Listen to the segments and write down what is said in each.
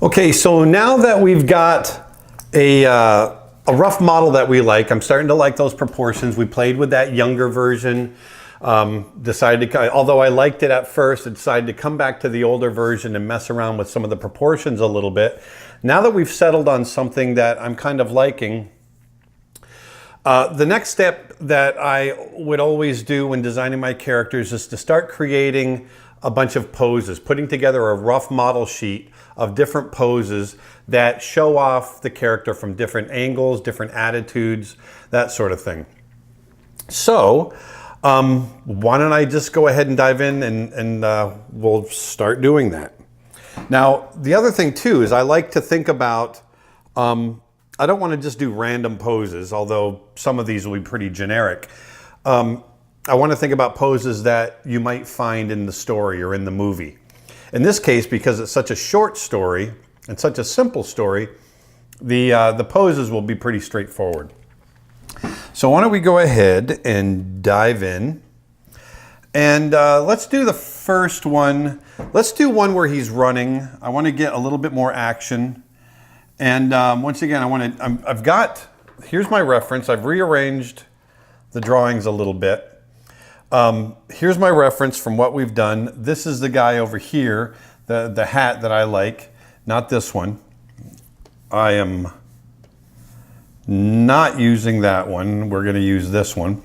Okay, so now that we've got a rough model that we like, I'm starting to like those proportions. We played with that younger version. Decided to, although I liked it at first, I decided to come back to the older version and mess around with some of the proportions a little bit. Now that we've settled on something that I'm kind of liking, the next step that I would always do when designing my characters is to start creating a bunch of poses, putting together a rough model sheet of different poses that show off the character from different angles, different attitudes, that sort of thing. So, why don't I just go ahead and dive in and we'll start doing that. Now, the other thing too is I like to think about, I don't want to just do random poses, although some of these will be pretty generic. I want to think about poses that you might find in the story or in the movie. In this case, because it's such a short story and such a simple story, the poses will be pretty straightforward. So why don't we go ahead and dive in. And let's do the first one. Let's do one where he's running. I want to get a little bit more action. And once again, here's my reference. I've rearranged the drawings a little bit. Here's my reference from what we've done. This is the guy over here, the hat that I like, not this one. I am not using that one. We're going to use this one.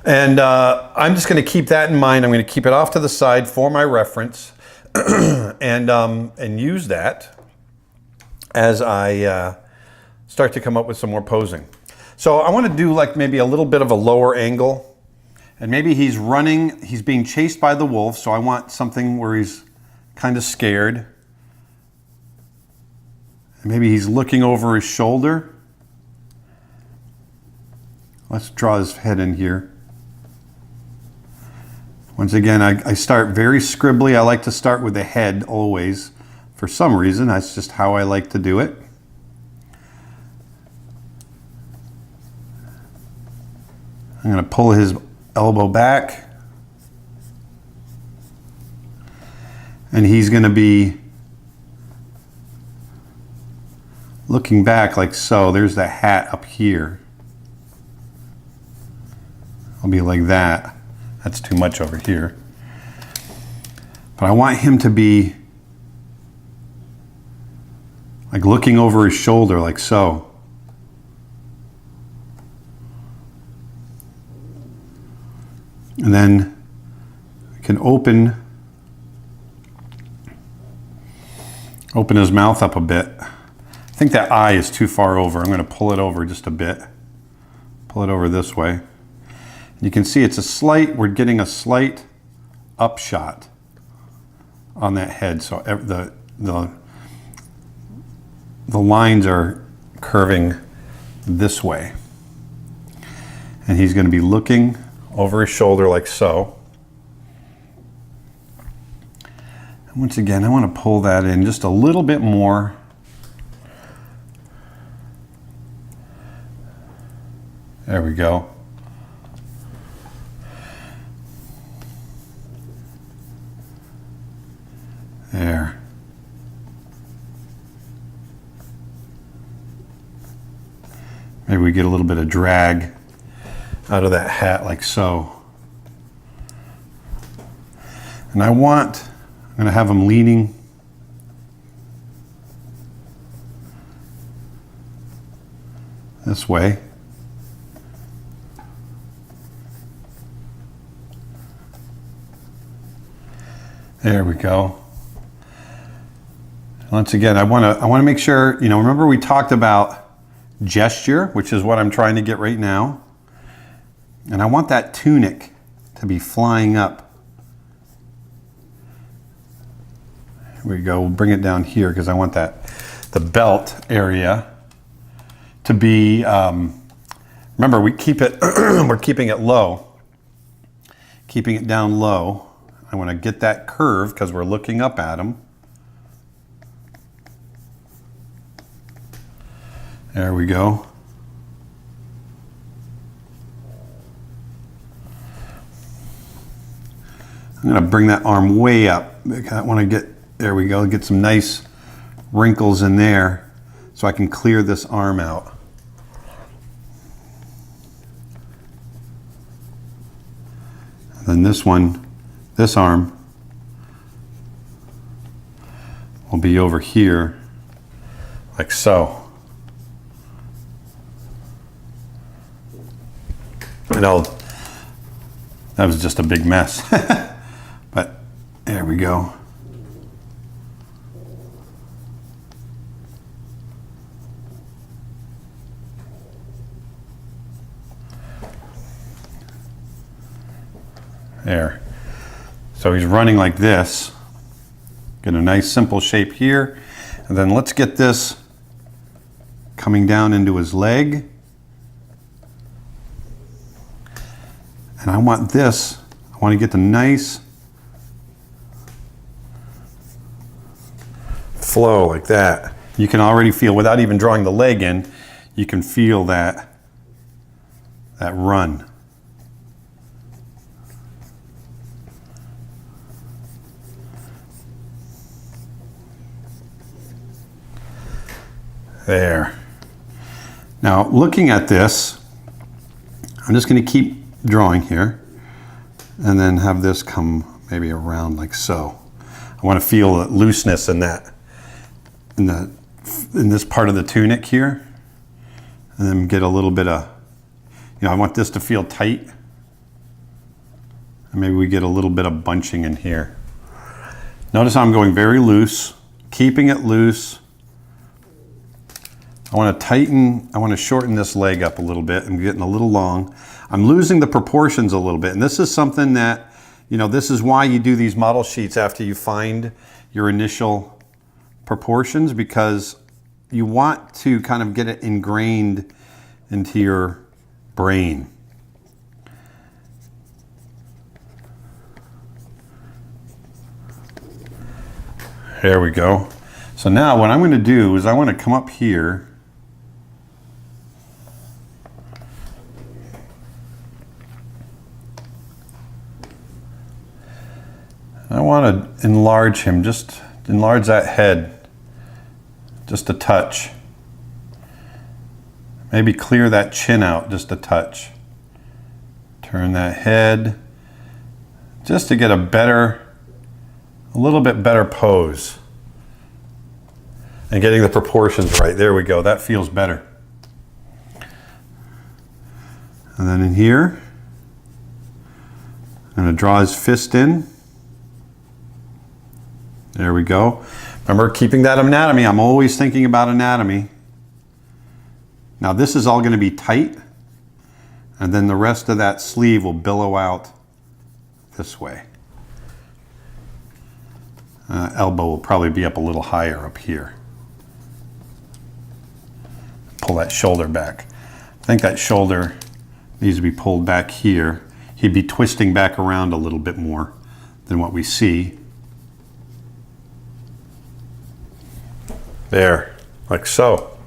And I'm just going to keep that in mind. I'm going to keep it off to the side for my reference and use that as I start to come up with some more posing. So I want to do like maybe a little bit of a lower angle. And maybe he's running, he's being chased by the wolf, so I want something where he's kind of scared. And maybe he's looking over his shoulder. Let's draw his head in here. Once again, I start very scribbly. I like to start with the head always. For some reason, that's just how I like to do it. I'm going to pull his elbow back. And he's going to be looking back like so. There's the hat up here. I'll be like that. That's too much over here. But I want him to be like looking over his shoulder like so. And then I can open his mouth up a bit. I think that eye is too far over. I'm going to pull it over just a bit. Pull it over this way. You can see we're getting a slight upshot on that head. So the lines are curving this way. And he's going to be looking over his shoulder like so. And once again, I want to pull that in just a little bit more. There we go. There. Maybe we get a little bit of drag out of that hat like so. And I'm going to have him leaning this way. There we go. Once again, I want to make sure, remember we talked about gesture, which is what I'm trying to get right now. And I want that tunic to be flying up. Here we go. We'll bring it down here because I want the belt area to be, remember we're keeping it low. Keeping it down low. I want to get that curve because we're looking up at him. There we go. I'm going to bring that arm way up. I want to get, there we go, get some nice wrinkles in there so I can clear this arm out. And then this one, this arm, will be over here, like so. And that was just a big mess. But there we go. There. So he's running like this. Get a nice simple shape here. And then let's get this coming down into his leg. And I want this, I want to get the nice flow like that. You can already feel, without even drawing the leg in, you can feel that run. There. Now, looking at this, I'm just going to keep drawing here and then have this come maybe around like so. I want to feel the looseness in that, in this part of the tunic here, and then get a little bit of, I want this to feel tight, and maybe we get a little bit of bunching in here. Notice how I'm going very loose, keeping it loose. I want to tighten, I want to shorten this leg up a little bit. I'm getting a little long. I'm losing the proportions a little bit. And this is something that, this is why you do these model sheets after you find your initial proportions, because you want to kind of get it ingrained into your brain. There we go. So now what I'm going to do is I want to come up here. I want to enlarge him, just enlarge that head just a touch. Maybe clear that chin out just a touch. Turn that head just to get a little bit better pose. And getting the proportions right. There we go. That feels better. And then in here, I'm going to draw his fist in. There we go. Remember, keeping that anatomy. I'm always thinking about anatomy. Now this is all going to be tight, and then the rest of that sleeve will billow out this way. Elbow will probably be up a little higher up here. Pull that shoulder back. I think that shoulder needs to be pulled back here. He'd be twisting back around a little bit more than what we see. There, like so.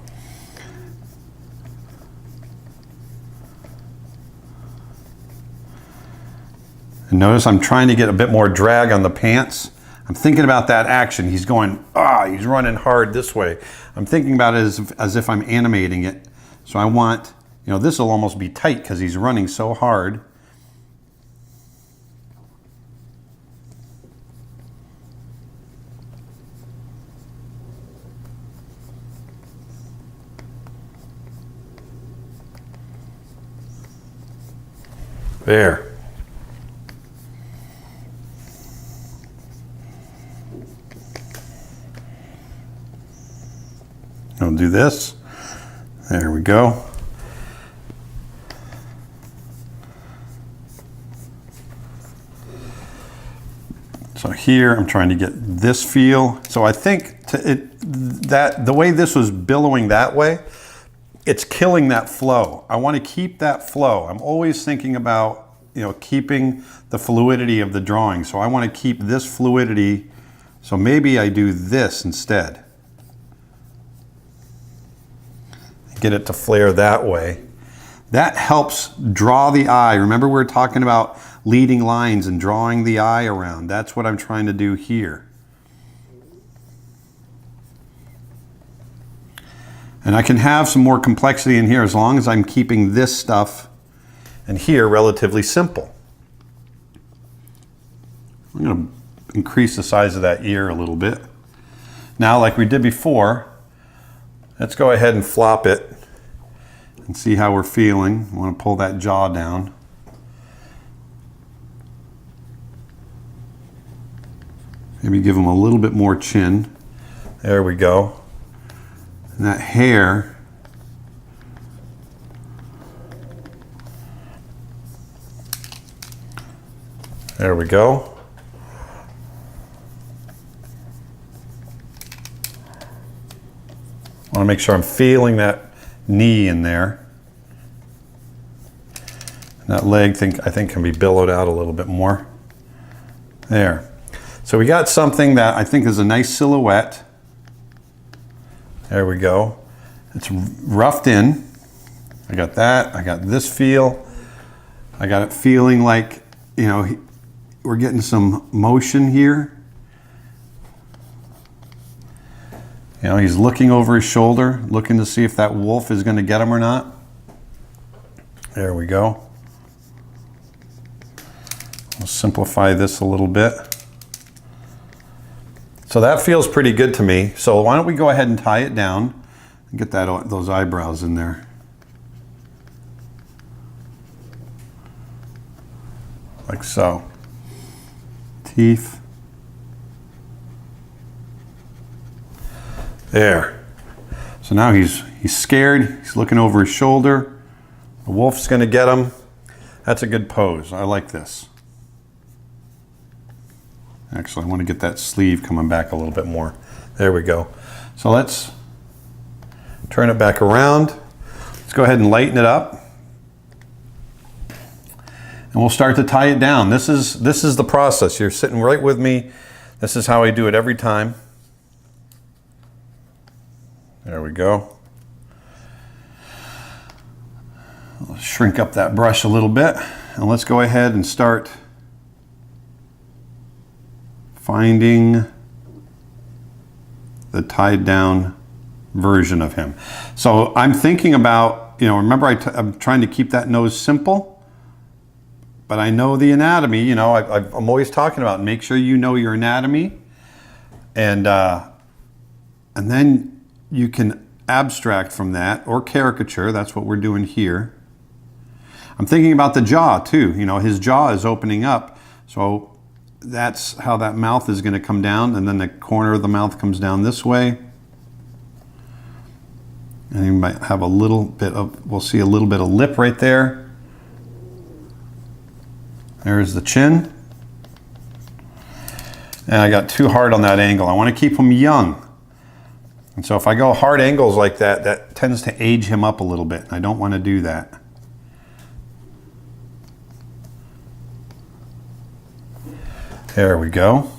And notice I'm trying to get a bit more drag on the pants. I'm thinking about that action. He's going, he's running hard this way. I'm thinking about it as if I'm animating it. So I want, this will almost be tight because he's running so hard. There. I'll do this. There we go. So here I'm trying to get this feel. So I think that the way this was billowing that way, it's killing that flow. I want to keep that flow. I'm always thinking about, keeping the fluidity of the drawing. So I want to keep this fluidity. So maybe I do this instead. Get it to flare that way. That helps draw the eye. Remember, we were talking about leading lines and drawing the eye around. That's what I'm trying to do here. And I can have some more complexity in here as long as I'm keeping this stuff and here relatively simple. I'm going to increase the size of that ear a little bit. Now, like we did before, let's go ahead and flop it and see how we're feeling. I want to pull that jaw down. Maybe give him a little bit more chin. There we go. And that hair, there we go. I want to make sure I'm feeling that knee in there. And that leg I think can be billowed out a little bit more. There. So we got something that I think is a nice silhouette. There we go. It's roughed in. I got that. I got this feel. I got it feeling like, you know, we're getting some motion here. You know, he's looking over his shoulder, looking to see if that wolf is going to get him or not. There we go. We'll simplify this a little bit. So that feels pretty good to me. So why don't we go ahead and tie it down and get those eyebrows in there. Like so. Teeth. There. So now he's scared. He's looking over his shoulder. The wolf's going to get him. That's a good pose. I like this. Actually, I want to get that sleeve coming back a little bit more. There we go. So let's turn it back around. Let's go ahead and lighten it up. And we'll start to tie it down. This is the process. You're sitting right with me. This is how I do it every time. There we go. I'll shrink up that brush a little bit. And let's go ahead and start finding the tied down version of him. So I'm thinking about, you know, remember I'm trying to keep that nose simple, but I know the anatomy. You know, I'm always talking about make sure you know your anatomy, and then you can abstract from that or caricature. That's what we're doing here. I'm thinking about the jaw too. You know, his jaw is opening up, so that's how that mouth is going to come down, and then the corner of the mouth comes down this way. And you might have a little bit of, we'll see a little bit of lip right there. There's the chin. And I got too hard on that angle. I want to keep him young. And so if I go hard angles like that, that tends to age him up a little bit. I don't want to do that. There we go.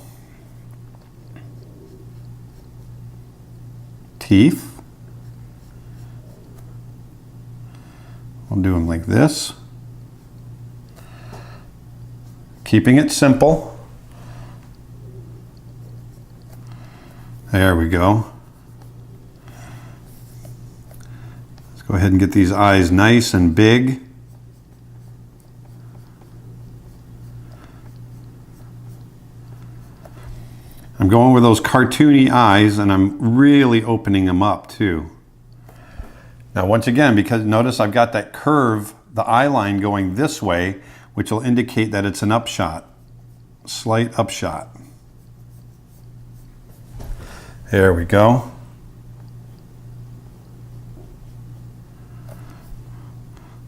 Teeth. We'll do them like this. Keeping it simple. There we go. Let's go ahead and get these eyes nice and big. I'm going with those cartoony eyes, and I'm really opening them up too. Now once again, because notice I've got that curve, the eye line going this way, which will indicate that it's an upshot, slight upshot. There we go.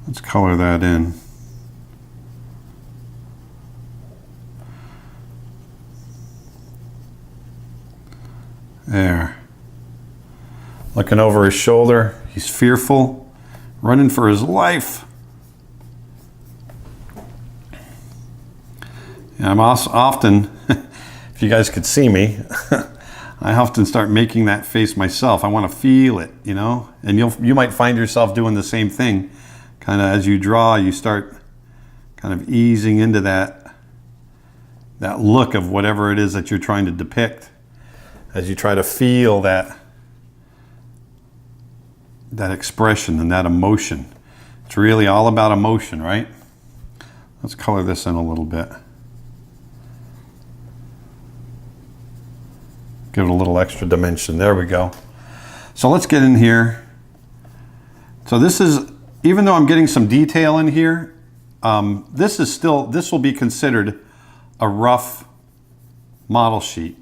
Let's color that in. There. Looking over his shoulder. He's fearful, running for his life. And I'm also often, if you guys could see me, I often start making that face myself. I want to feel it, you know? And you might find yourself doing the same thing. Kind of as you draw, you start kind of easing into that look of whatever it is that you're trying to depict. As you try to feel that that expression and that emotion. It's really all about emotion, right? Let's color this in a little bit. Give it a little extra dimension. There we go. So let's get in here. So this is, even though I'm getting some detail in here, this will be considered a rough model sheet.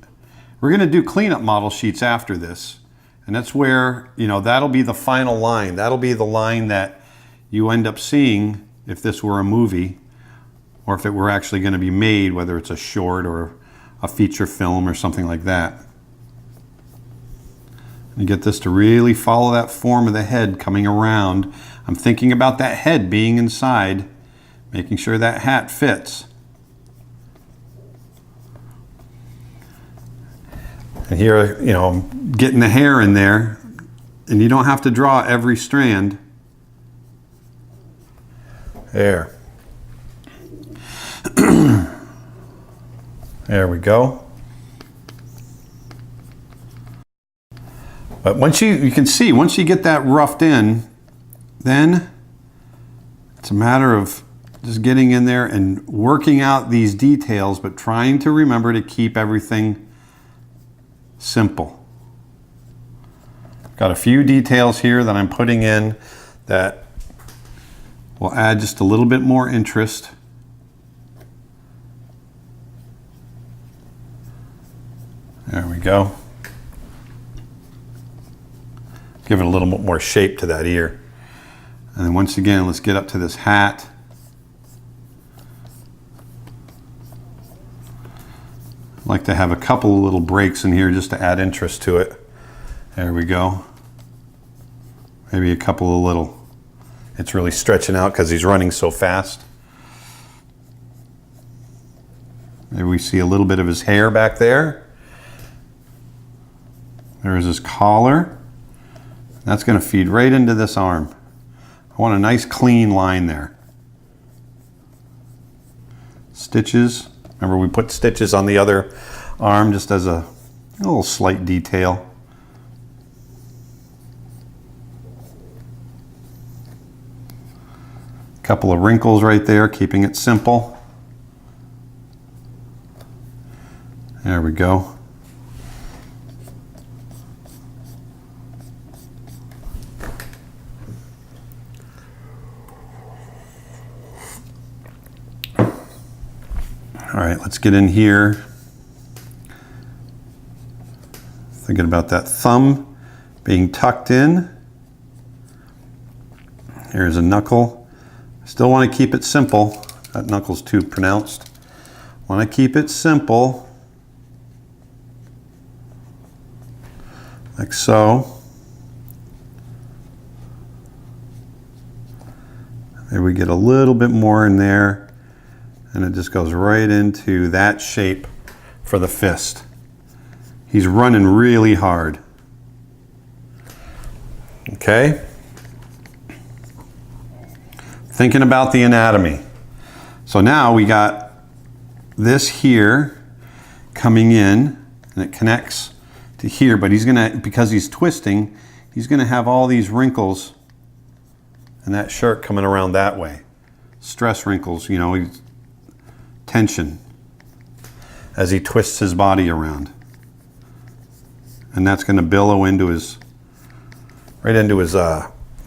We're going to do cleanup model sheets after this. And that's where, that'll be the final line. That'll be the line that you end up seeing if this were a movie, or if it were actually going to be made, whether it's a short or a feature film or something like that. And get this to really follow that form of the head coming around. I'm thinking about that head being inside, making sure that hat fits. And here, I'm getting the hair in there, and you don't have to draw every strand. There. There we go. But once you can see, once you get that roughed in, then it's a matter of just getting in there and working out these details, but trying to remember to keep everything simple. Got a few details here that I'm putting in that will add just a little bit more interest. There we go. Give it a little bit more shape to that ear. And then once again, let's get up to this hat. I like to have a couple of little breaks in here just to add interest to it. There we go. Maybe a couple of little. It's really stretching out because he's running so fast. Maybe we see a little bit of his hair back there. There's his collar. That's going to feed right into this arm. I want a nice clean line there. Stitches. Remember, we put stitches on the other arm just as a little slight detail. A couple of wrinkles right there, keeping it simple. There we go. All right, let's get in here. Thinking about that thumb being tucked in. Here's a knuckle. Still want to keep it simple. That knuckle's too pronounced. Want to keep it simple. Like so. Maybe we get a little bit more in there. And it just goes right into that shape for the fist. He's running really hard. Okay? Thinking about the anatomy. So now we got this here coming in, and it connects to here, but he's gonna, because he's twisting, he's gonna have all these wrinkles and that shirt coming around that way. Stress wrinkles, he's tension as he twists his body around. And that's going to billow into his, right into his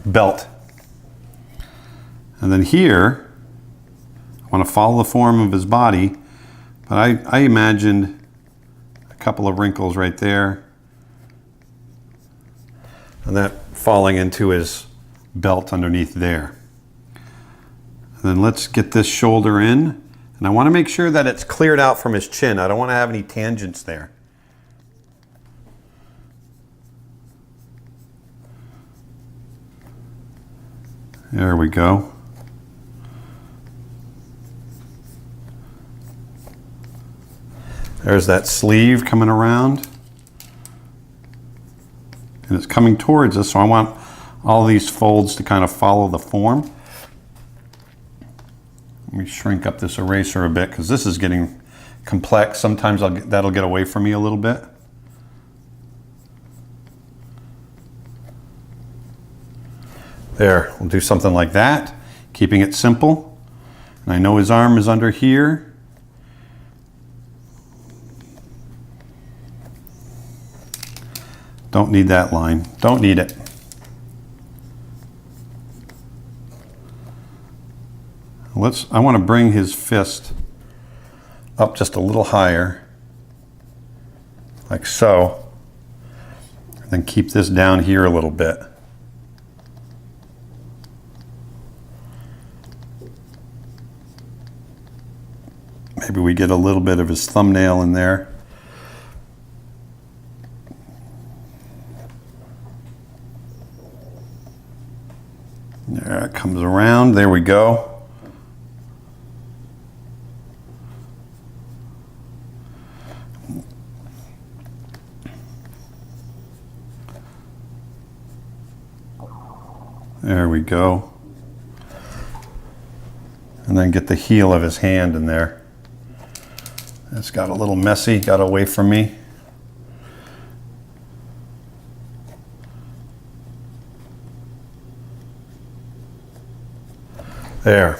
belt. And then here, I want to follow the form of his body, but I imagined a couple of wrinkles right there. And that falling into his belt underneath there. And then let's get this shoulder in. And I want to make sure that it's cleared out from his chin. I don't want to have any tangents there. There we go. There's that sleeve coming around. And it's coming towards us, so I want all these folds to kind of follow the form. Let me shrink up this eraser a bit because this is getting complex. Sometimes that'll get away from me a little bit. There, we'll do something like that, keeping it simple. And I know his arm is under here. Don't need that line, don't need it. I want to bring his fist up just a little higher, like so. And then keep this down here a little bit. Maybe we get a little bit of his thumbnail in there. There it comes around, there we go. There we go. And then get the heel of his hand in there. It's got a little messy, got away from me. There.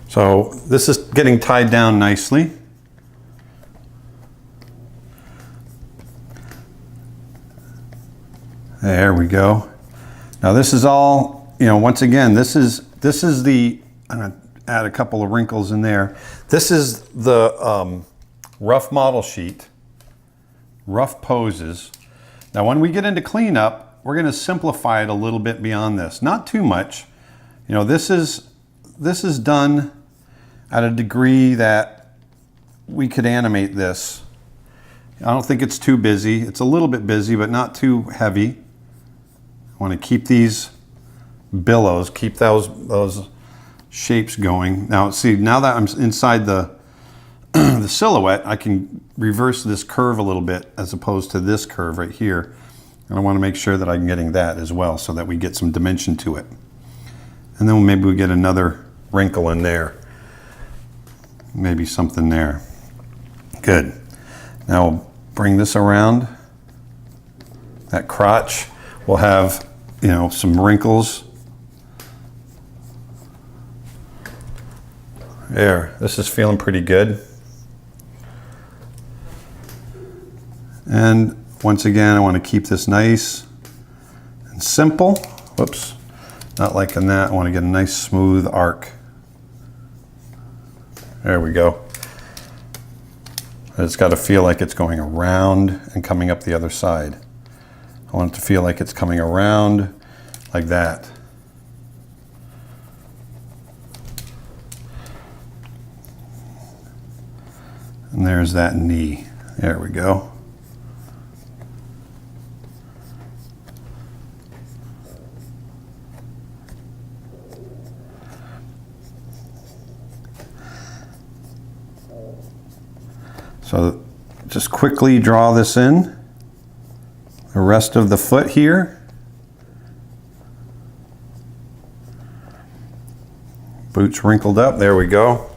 So this is getting tied down nicely. There we go. Now this is all, once again, this is the, I'm going to add a couple of wrinkles in there. This is the rough model sheet, rough poses. Now when we get into cleanup, we're going to simplify it a little bit beyond this. Not too much. This is done at a degree that we could animate this. I don't think it's too busy. It's a little bit busy, but not too heavy. I want to keep these billows, keep those shapes going. Now see, now that I'm inside the the silhouette, I can reverse this curve a little bit as opposed to this curve right here. And I want to make sure that I'm getting that as well so that we get some dimension to it. And then maybe we get another wrinkle in there. Maybe something there. Good. Now we'll bring this around. That crotch will have, some wrinkles. There, this is feeling pretty good. And once again, I want to keep this nice and simple. Whoops, not liking that. I want to get a nice smooth arc. There we go. It's got to feel like it's going around and coming up the other side. I want it to feel like it's coming around like that. And there's that knee. There we go. So just quickly draw this in. The rest of the foot here. Boots wrinkled up, there we go.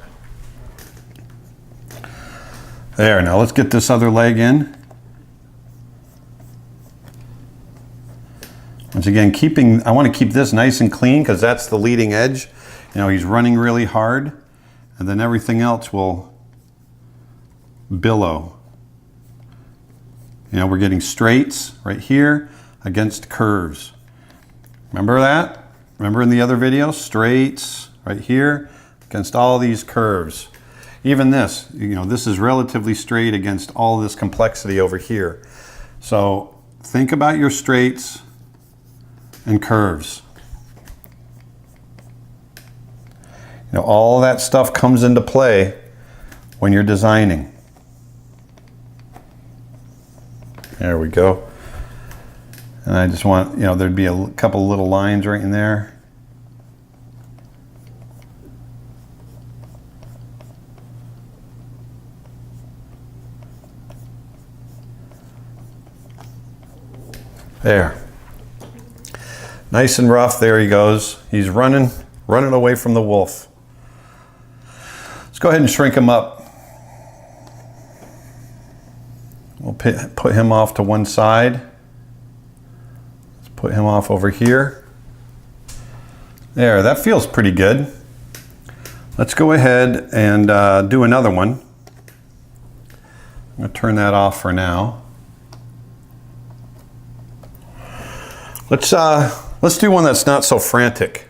There, now let's get this other leg in. Once again, I want to keep this nice and clean because that's the leading edge. He's running really hard, and then everything else will billow. We're getting straights right here against curves. Remember that? Remember in the other video? Straights right here against all these curves. Even this, this is relatively straight against all this complexity over here. So think about your straights and curves. All that stuff comes into play when you're designing. There we go. And I just want, there'd be a couple little lines right in there. There. Nice and rough, there he goes. He's running away from the wolf. Let's go ahead and shrink him up. We'll put him off to one side. Let's put him off over here. There, that feels pretty good. Let's go ahead and do another one. I'm going to turn that off for now. Let's do one that's not so frantic.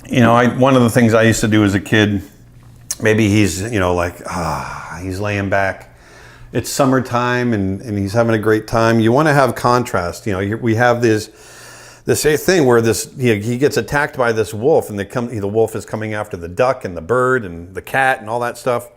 You know, one of the things I used to do as a kid, maybe he's, you know, like, he's laying back. It's summertime and he's having a great time. You want to have contrast. You know, we have this thing where he gets attacked by this wolf, and the wolf is coming after the duck and the bird and the cat and all that stuff.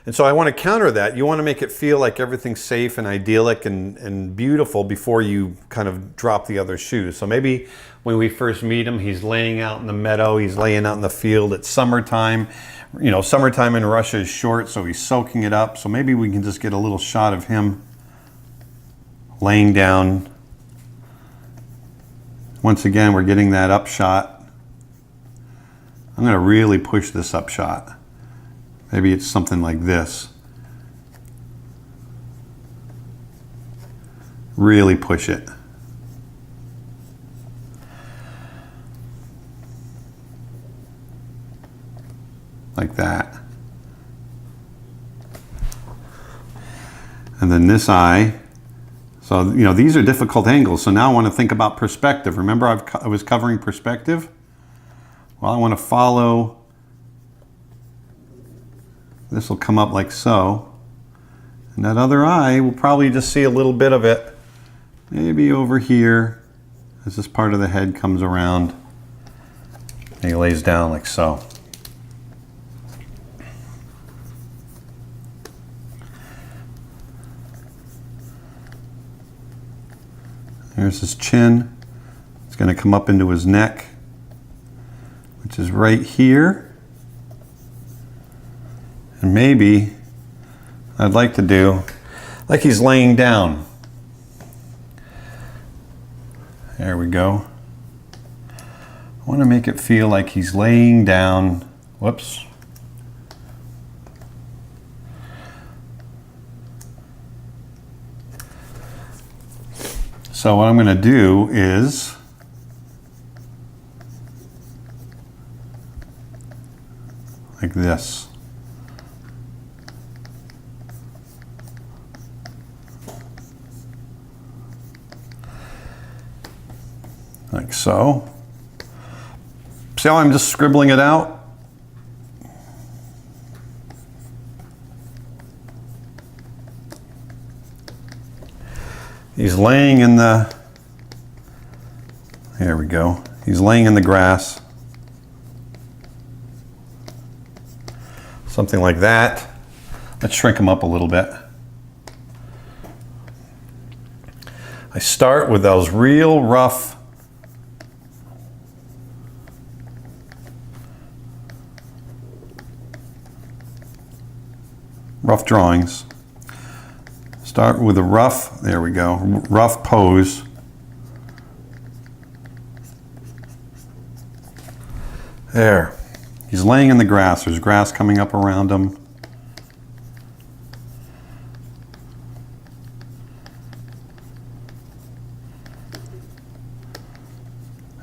And so I want to counter that. You want to make it feel like everything's safe and idyllic and beautiful before you kind of drop the other shoes. So maybe when we first meet him, he's laying out in the meadow, he's laying out in the field. It's summertime. You know, summertime in Russia is short, so he's soaking it up. So maybe we can just get a little shot of him laying down. Once again, we're getting that up shot. I'm going to really push this up shot. Maybe it's something like this. Really push it. Like that. And then this eye. So, you know, these are difficult angles. So now I want to think about perspective. Remember I was covering perspective? Well, I want to follow. This will come up like so. And that other eye, we'll probably just see a little bit of it. Maybe over here, as this part of the head comes around. And he lays down like so. There's his chin. It's going to come up into his neck, which is right here. And maybe I'd like to do like he's laying down. There we go. I want to make it feel like he's laying down. Whoops. So what I'm going to do is like this. Like so. See how I'm just scribbling it out? He's laying in the, here we go. He's laying in the grass. Something like that. Let's shrink him up a little bit. I start with those real rough drawings. Start with a rough, there we go, rough pose. There. He's laying in the grass. There's grass coming up around him.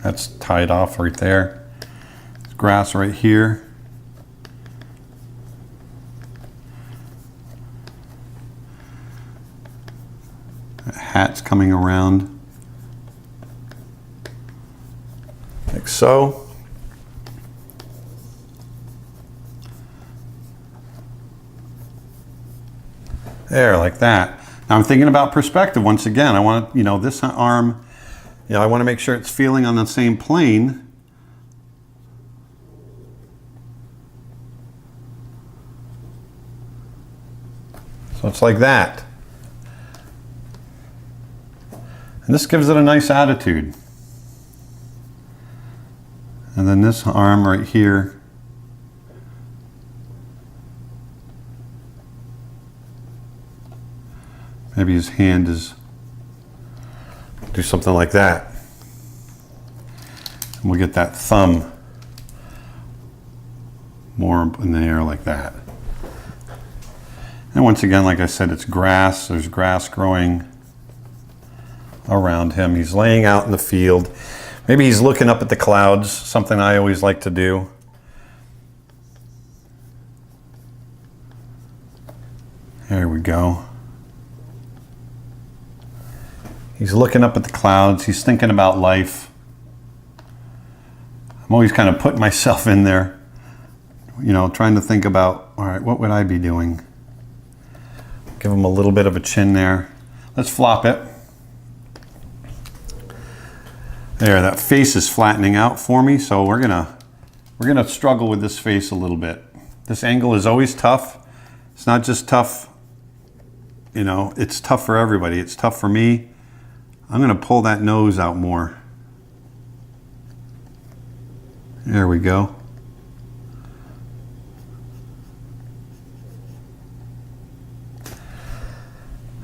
That's tied off right there. There's grass right here. Hat's coming around like so. There, like that. Now I'm thinking about perspective once again. I want to, you know, this arm, you know, I want to make sure it's feeling on the same plane. So it's like that. And this gives it a nice attitude. And then this arm right here. Maybe his hand is, do something like that. And we'll get that thumb More in the air like that. And once again, like I said, it's grass. There's grass growing around him. He's laying out in the field. Maybe he's looking up at the clouds, something I always like to do. There we go. He's looking up at the clouds. He's thinking about life. I'm always kind of putting myself in there, you know, trying to think about, all right, what would I be doing? Give him a little bit of a chin there. Let's flop it. There, that face is flattening out for me, so we're gonna struggle with this face a little bit. This angle is always tough. It's not just tough, you know, it's tough for everybody. It's tough for me. I'm gonna pull that nose out more. There we go.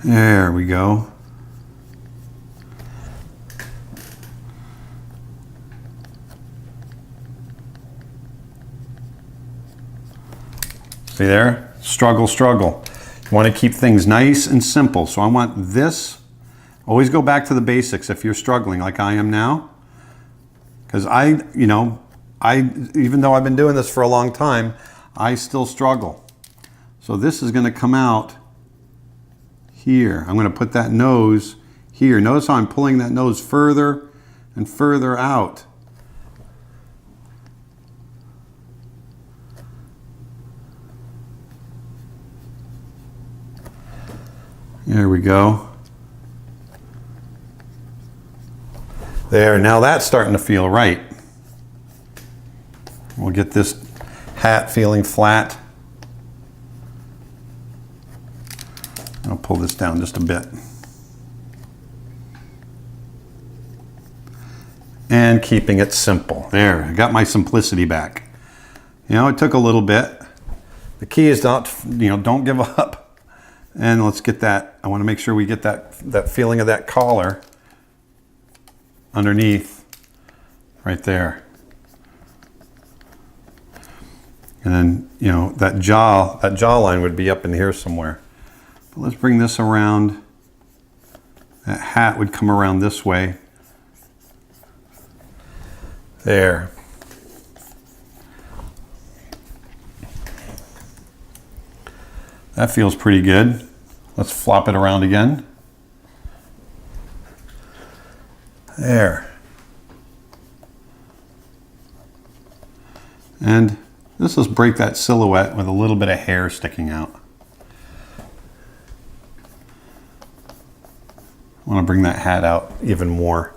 There we go. See there? Struggle, struggle. You want to keep things nice and simple. So I want this. Always go back to the basics if you're struggling like I am now. Because even though I've been doing this for a long time, I still struggle. So this is going to come out here. I'm going to put that nose here. Notice how I'm pulling that nose further and further out. There we go. There, now that's starting to feel right. We'll get this hat feeling flat. I'll pull this down just a bit. And keeping it simple. There, I got my simplicity back. You know, it took a little bit. The key is not, don't give up. And let's get that, I want to make sure we get that feeling of that collar underneath right there. And then, that jawline would be up in here somewhere. But let's bring this around. That hat would come around this way. There. That feels pretty good. Let's flop it around again. There. And let's just break that silhouette with a little bit of hair sticking out. I want to bring that hat out even more.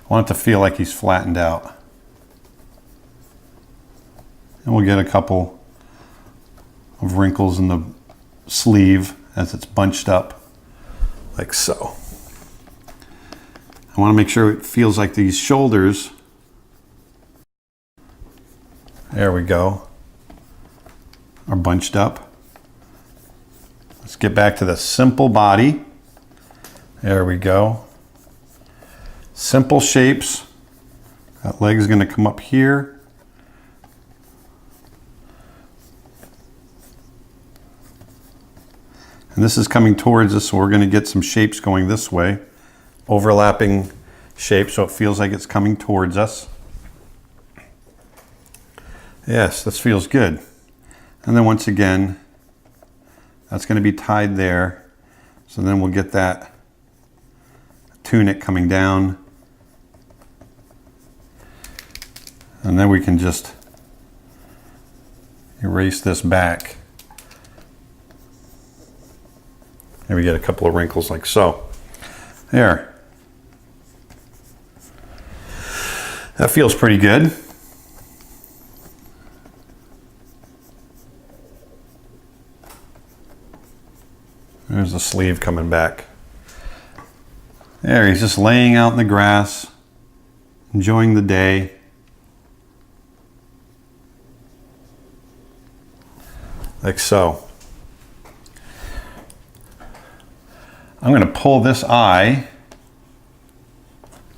I want it to feel like he's flattened out. And we'll get a couple of wrinkles in the sleeve as it's bunched up, like so. I want to make sure it feels like these shoulders, there we go, are bunched up. Let's get back to the simple body. There we go. Simple shapes. That leg is going to come up here. And this is coming towards us, so we're going to get some shapes going this way. Overlapping shapes, so it feels like it's coming towards us. Yes, this feels good. And then once again, that's going to be tied there. So then we'll get that tunic coming down. And then we can just erase this back. And we get a couple of wrinkles like so. There. That feels pretty good. There's the sleeve coming back. There, he's just laying out in the grass, enjoying the day. Like so. I'm going to pull this eye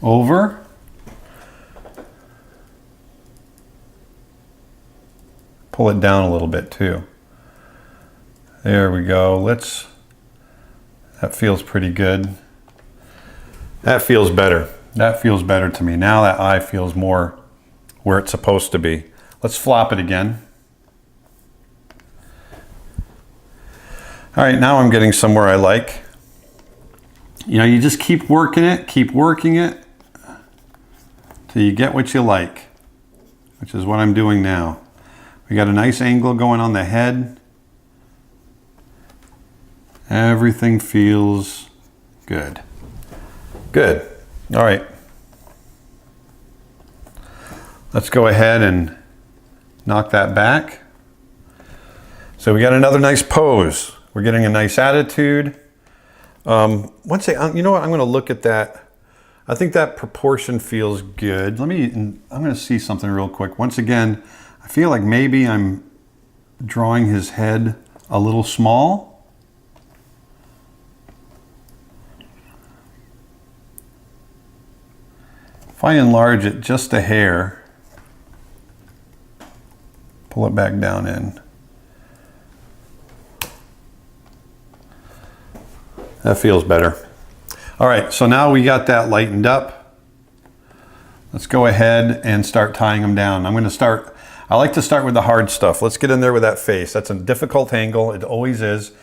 over. pull it down a little bit too. There we go. That feels pretty good. That feels better. That feels better to me. Now that eye feels more where it's supposed to be. Let's flop it again. All right, now I'm getting somewhere I like. You know, you just keep working it till you get what you like, which is what I'm doing now. We got a nice angle going on the head. Everything feels good. Good. All right. Let's go ahead and knock that back. So we got another nice pose. We're getting a nice attitude. You know what? I'm going to look at that. I think that proportion feels good. I'm going to see something real quick. Once again, I feel like maybe I'm drawing his head a little small. If I enlarge it just a hair, pull it back down in. That feels better. All right, so now we got that lightened up. Let's go ahead and start tying them down. I like to start with the hard stuff. Let's get in there with that face. That's a difficult angle, it always is.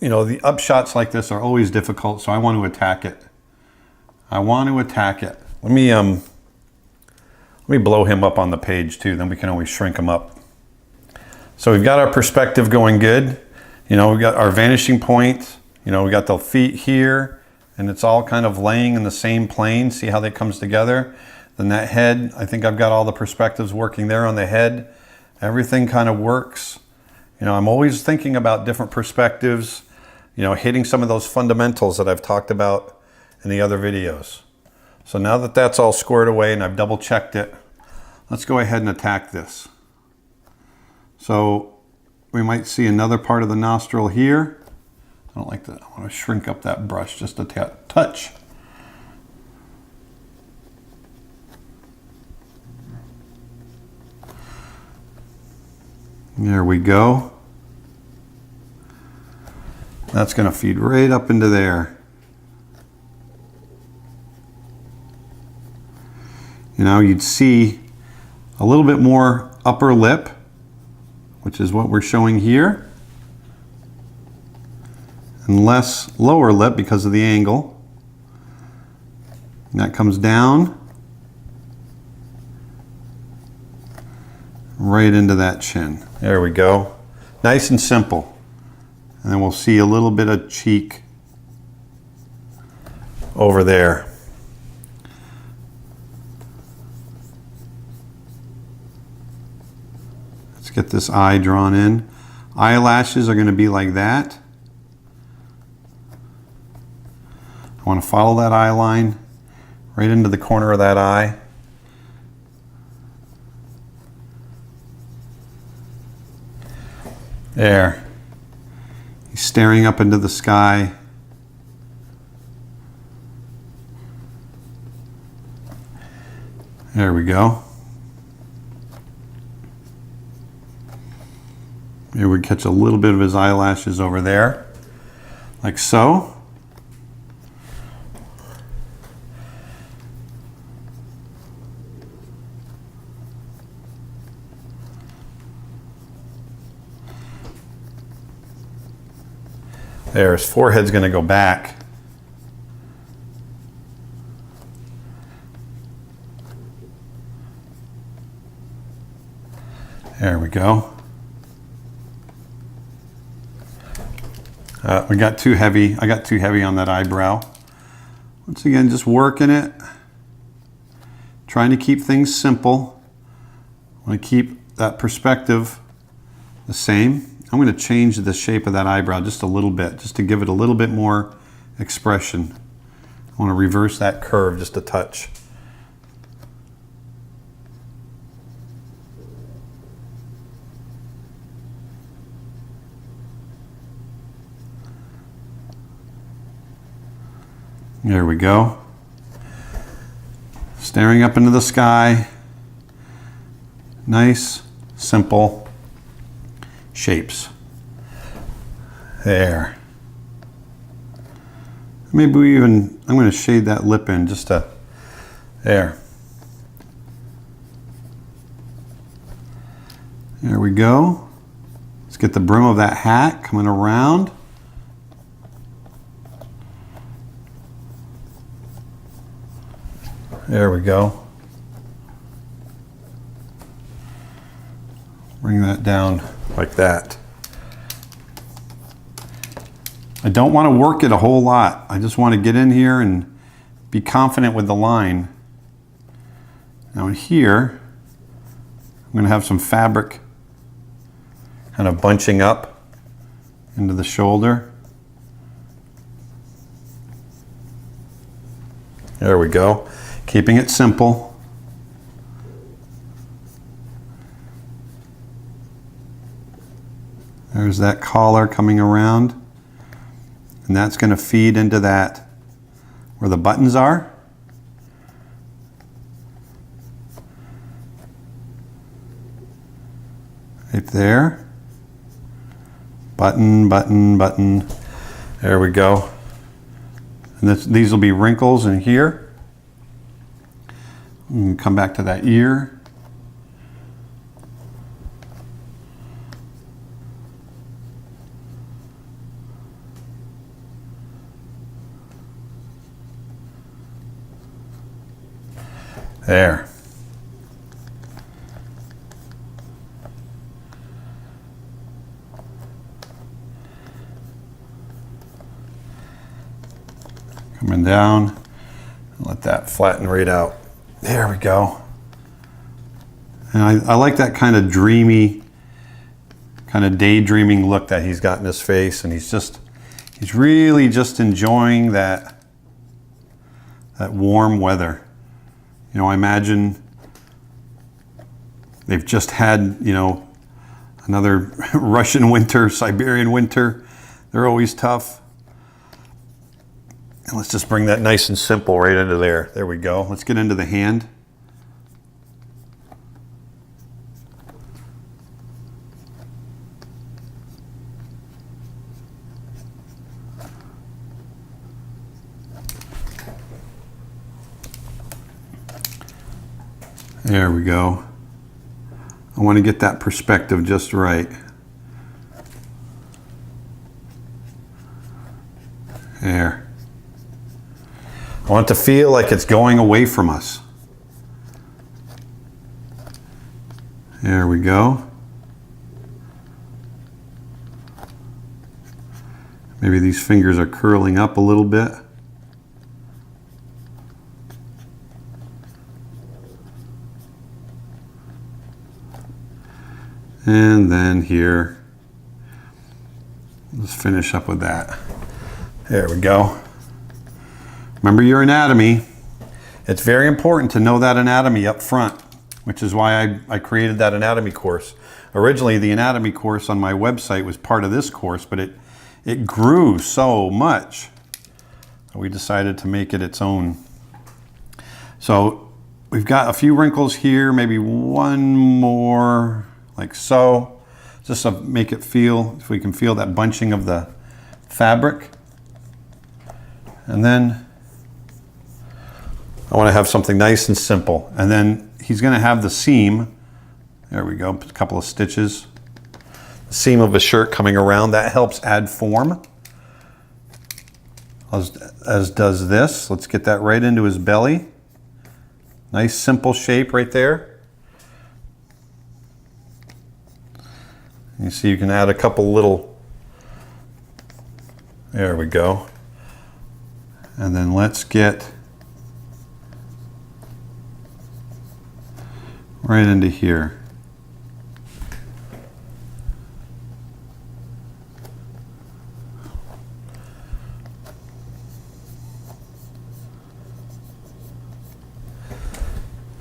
You know, the upshots like this are always difficult, so I want to attack it. Let me blow him up on the page too, then we can always shrink him up. So we've got our perspective going good. You know, we've got our vanishing point. You know, we got the feet here, and it's all kind of laying in the same plane. See how that comes together? Then that head, I think I've got all the perspectives working there on the head. Everything kind of works. You know, I'm always thinking about different perspectives, you know, hitting some of those fundamentals that I've talked about in the other videos. So now that that's all squared away and I've double checked it, let's go ahead and attack this. So we might see another part of the nostril here. I don't like that. I want to shrink up that brush just a touch. There we go. That's going to feed right up into there. You know, you'd see a little bit more upper lip, which is what we're showing here, and less lower lip because of the angle. And that comes down right into that chin. There we go. Nice and simple. And then we'll see a little bit of cheek over there. Let's get this eye drawn in. Eyelashes are going to be like that. I want to follow that eye line right into the corner of that eye. There. He's staring up into the sky. There we go. Maybe we catch a little bit of his eyelashes over there, like so. There, his forehead's going to go back. There we go. We got too heavy. I got too heavy on that eyebrow. Once again, just working it. Trying to keep things simple. I want to keep that perspective the same. I'm going to change the shape of that eyebrow just a little bit, just to give it a little bit more expression. I want to reverse that curve just a touch. There we go. Staring up into the sky. Nice, simple. shapes. There. Maybe we even, I'm going to shade that lip in just to, there. There we go. Let's get the brim of that hat coming around. There we go. Bring that down like that. I don't want to work it a whole lot. I just want to get in here and be confident with the line. Now in here, I'm going to have some fabric kind of bunching up into the shoulder. There we go. Keeping it simple. There's that collar coming around. And that's going to feed into that where the buttons are. Right there. Button, button, button. There we go. And these will be wrinkles in here. And come back to that ear. There. Coming down, let that flatten right out. There we go. And I like that kind of dreamy, kind of daydreaming look that he's got in his face, and he's really just enjoying that warm weather. You know, I imagine they've just had, you know, another Russian winter, Siberian winter. They're always tough. And let's just bring that nice and simple right into there. There we go. Let's get into the hand. There we go. I want to get that perspective just right. There. I want it to feel like it's going away from us. There we go. Maybe these fingers are curling up a little bit. And then here, let's finish up with that. There we go. Remember your anatomy. It's very important to know that anatomy up front, which is why I created that anatomy course. Originally, the anatomy course on my website was part of this course, but it grew so much. We decided to make it its own. So we've got a few wrinkles here, maybe one more, like so, just to make it feel, if we can feel that bunching of the fabric. And then I want to have something nice and simple. And then he's going to have the seam, there we go, a couple of stitches. The seam of a shirt coming around, that helps add form, as does this. Let's get that right into his belly. Nice simple shape right there. You see you can add a couple little, there we go. And then let's get right into here.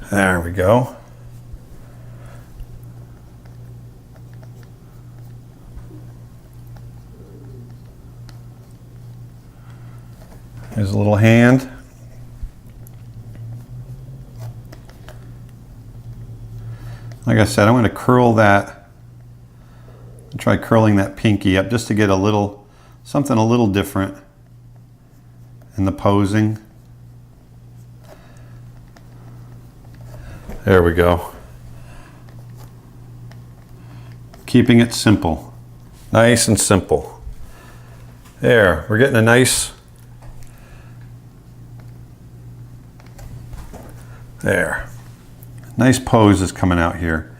There we go. There's a little hand. Like I said, I'm going to curl that I'll try curling that pinky up just to get a little, something a little different in the posing. There we go. Keeping it simple. Nice and simple. There, we're getting a nice, there. Nice pose is coming out here.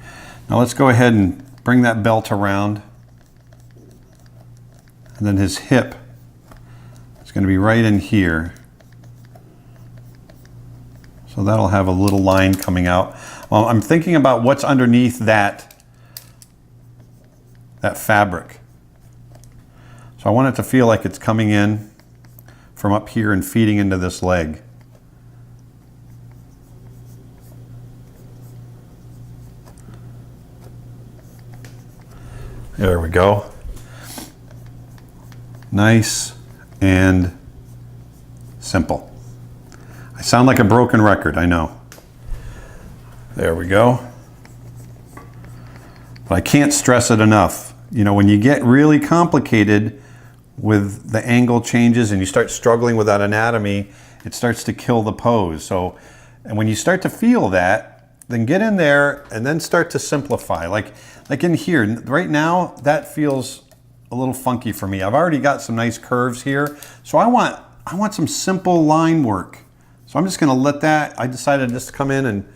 Now let's go ahead and bring that belt around. And then his hip is going to be right in here. So that'll have a little line coming out. Well, I'm thinking about what's underneath that fabric. So I want it to feel like it's coming in from up here and feeding into this leg. There we go. Nice and simple. I sound like a broken record, I know. There we go. But I can't stress it enough. You know, when you get really complicated with the angle changes and you start struggling with that anatomy, it starts to kill the pose. So, and when you start to feel that, then get in there and then start to simplify. Like in here, right now, that feels a little funky for me. I've already got some nice curves here. So I want some simple line work. So I'm just gonna let that, I decided just to come in and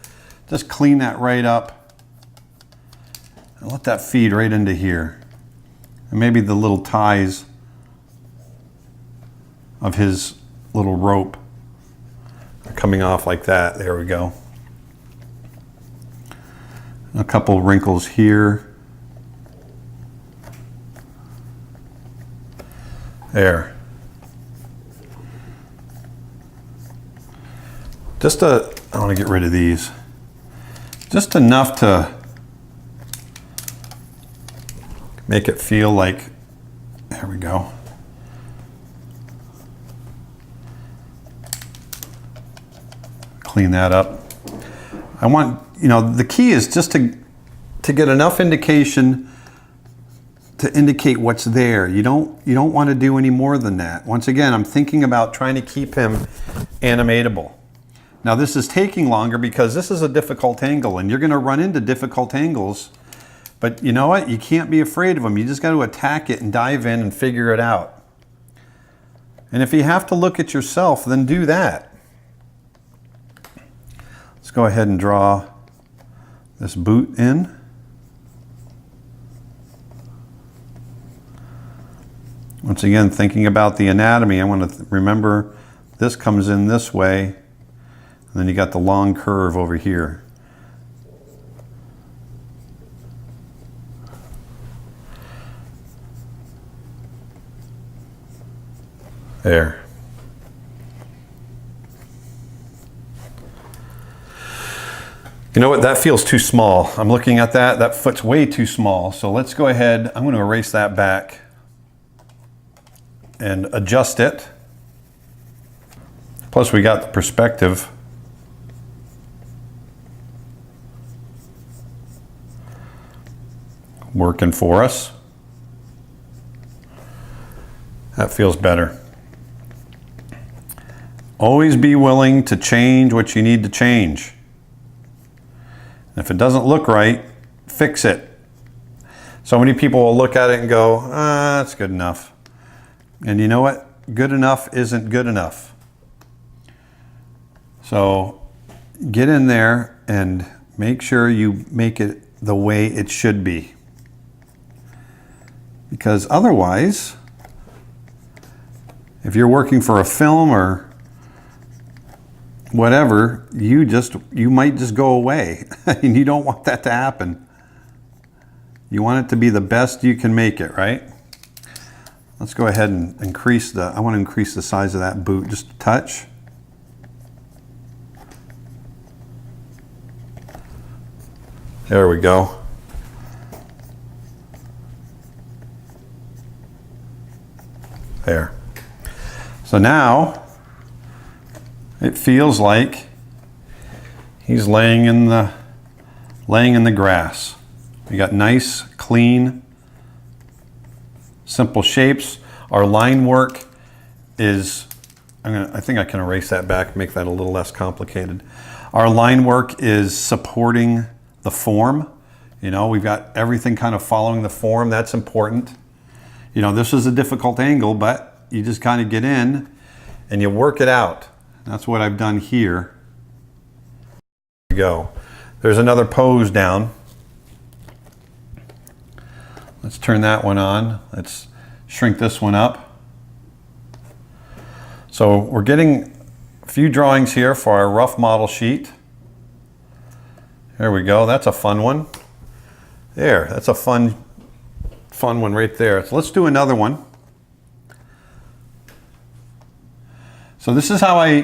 just clean that right up. And let that feed right into here. And maybe the little ties of his little rope are coming off like that. There we go. A couple wrinkles here. There. I want to get rid of these. Just enough to make it feel like, there we go. Clean that up. I want, you know, the key is just to get enough indication to indicate what's there. You don't want to do any more than that. Once again, I'm thinking about trying to keep him animatable. Now this is taking longer because this is a difficult angle and you're going to run into difficult angles. But you know what? You can't be afraid of them. You just got to attack it and dive in and figure it out. And if you have to look at yourself, then do that. Let's go ahead and draw this boot in. Once again, thinking about the anatomy, I want to remember this comes in this way, and then you got the long curve over here. There. You know what, that feels too small. I'm looking at that, that foot's way too small. So let's go ahead, I'm going to erase that back and adjust it. Plus we got the perspective. Working for us. That feels better. Always be willing to change what you need to change. If it doesn't look right, fix it. So many people will look at it and go, that's good enough. And you know what? Good enough isn't good enough. So get in there and make sure you make it the way it should be. Because otherwise, if you're working for a film or whatever, you might just go away. And you don't want that to happen. You want it to be the best you can make it, right? Let's go ahead and increase I want to increase the size of that boot just a touch. There we go. There. So now it feels like he's laying in the grass. We got nice, clean simple shapes. Our line work is, I think I can erase that back, make that a little less complicated. Our line work is supporting the form. You know, we've got everything kind of following the form. That's important. You know, this is a difficult angle, but you just kind of get in and you work it out. That's what I've done here. There we go. There's another pose down. Let's turn that one on. Let's shrink this one up. So we're getting a few drawings here for our rough model sheet. There we go. That's a fun one. There, that's a fun one right there. So let's do another one. So this is how I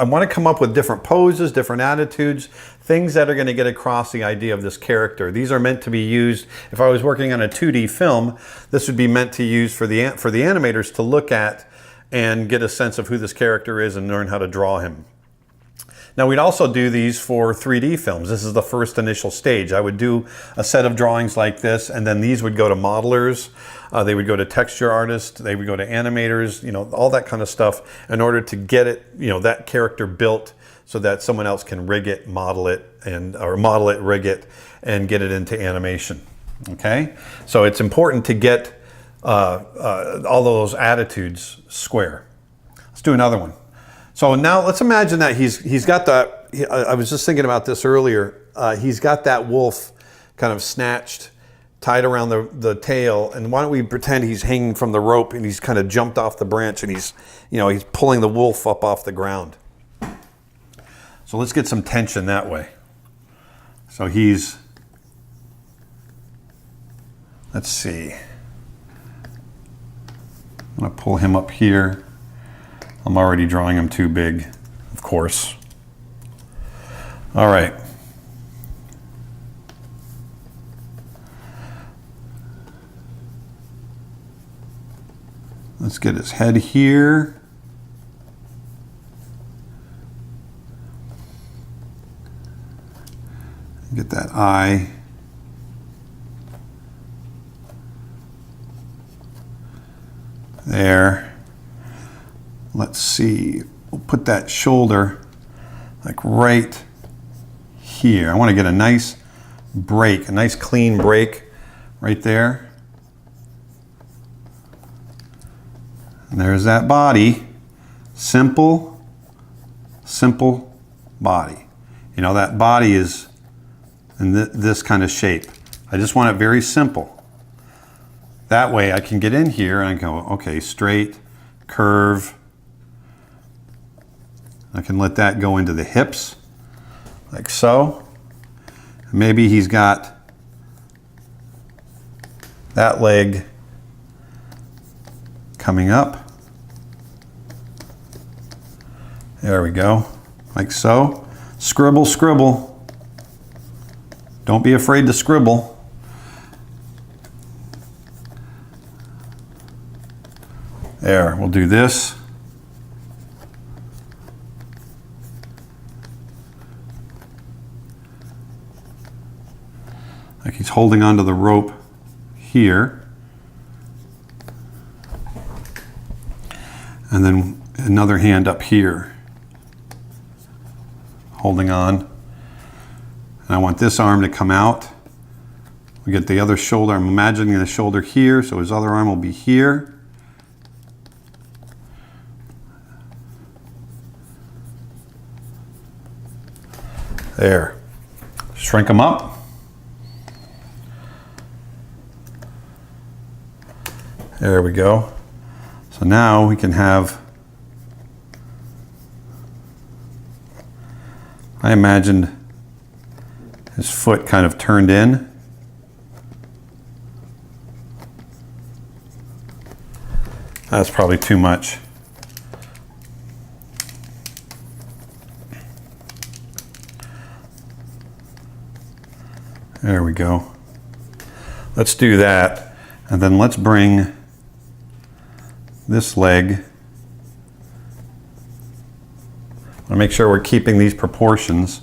want to come up with different poses, different attitudes, things that are going to get across the idea of this character. These are meant to be used, if I was working on a 2D film, this would be meant to use for the animators to look at and get a sense of who this character is and learn how to draw him. Now we'd also do these for 3D films. This is the first initial stage. I would do a set of drawings like this, and then these would go to modelers, they would go to texture artists, they would go to animators, you know, all that kind of stuff in order to get it, you know, that character built so that someone else can rig it, model it, or model it, rig it, and get it into animation. Okay? So it's important to get all those attitudes square. Let's do another one. So now let's imagine that he's got that, I was just thinking about this earlier, he's got that wolf kind of snatched, tied around the tail, and why don't we pretend he's hanging from the rope and he's kind of jumped off the branch and he's pulling the wolf up off the ground. So let's get some tension that way. So let's see. I'm gonna pull him up here. I'm already drawing him too big, of course. All right. Let's get his head here. Get that eye. There. Let's see, we'll put that shoulder like right here. I want to get a nice break, a nice clean break right there. And there's that body. Simple body. You know, that body is in this kind of shape. I just want it very simple. That way I can get in here and I go, okay, straight, curve. I can let that go into the hips, like so. Maybe he's got that leg coming up. There we go, like so. Scribble, scribble. Don't be afraid to scribble. There, we'll do this. Like he's holding onto the rope here. And then another hand up here, holding on. And I want this arm to come out. We get the other shoulder. I'm imagining the shoulder here, so his other arm will be here. There. Shrink them up. There we go. So now we can have, I imagined his foot kind of turned in. That's probably too much. There we go. Let's do that. And then let's bring this leg. I want to make sure we're keeping these proportions.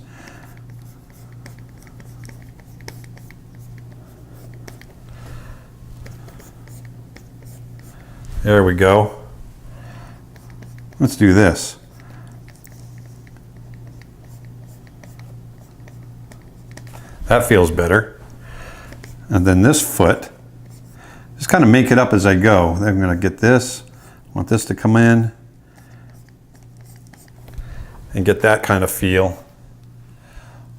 There we go. Let's do this. That feels better. And then this foot, just kind of make it up as I go. Then I'm going to get this, I want this to come in and get that kind of feel.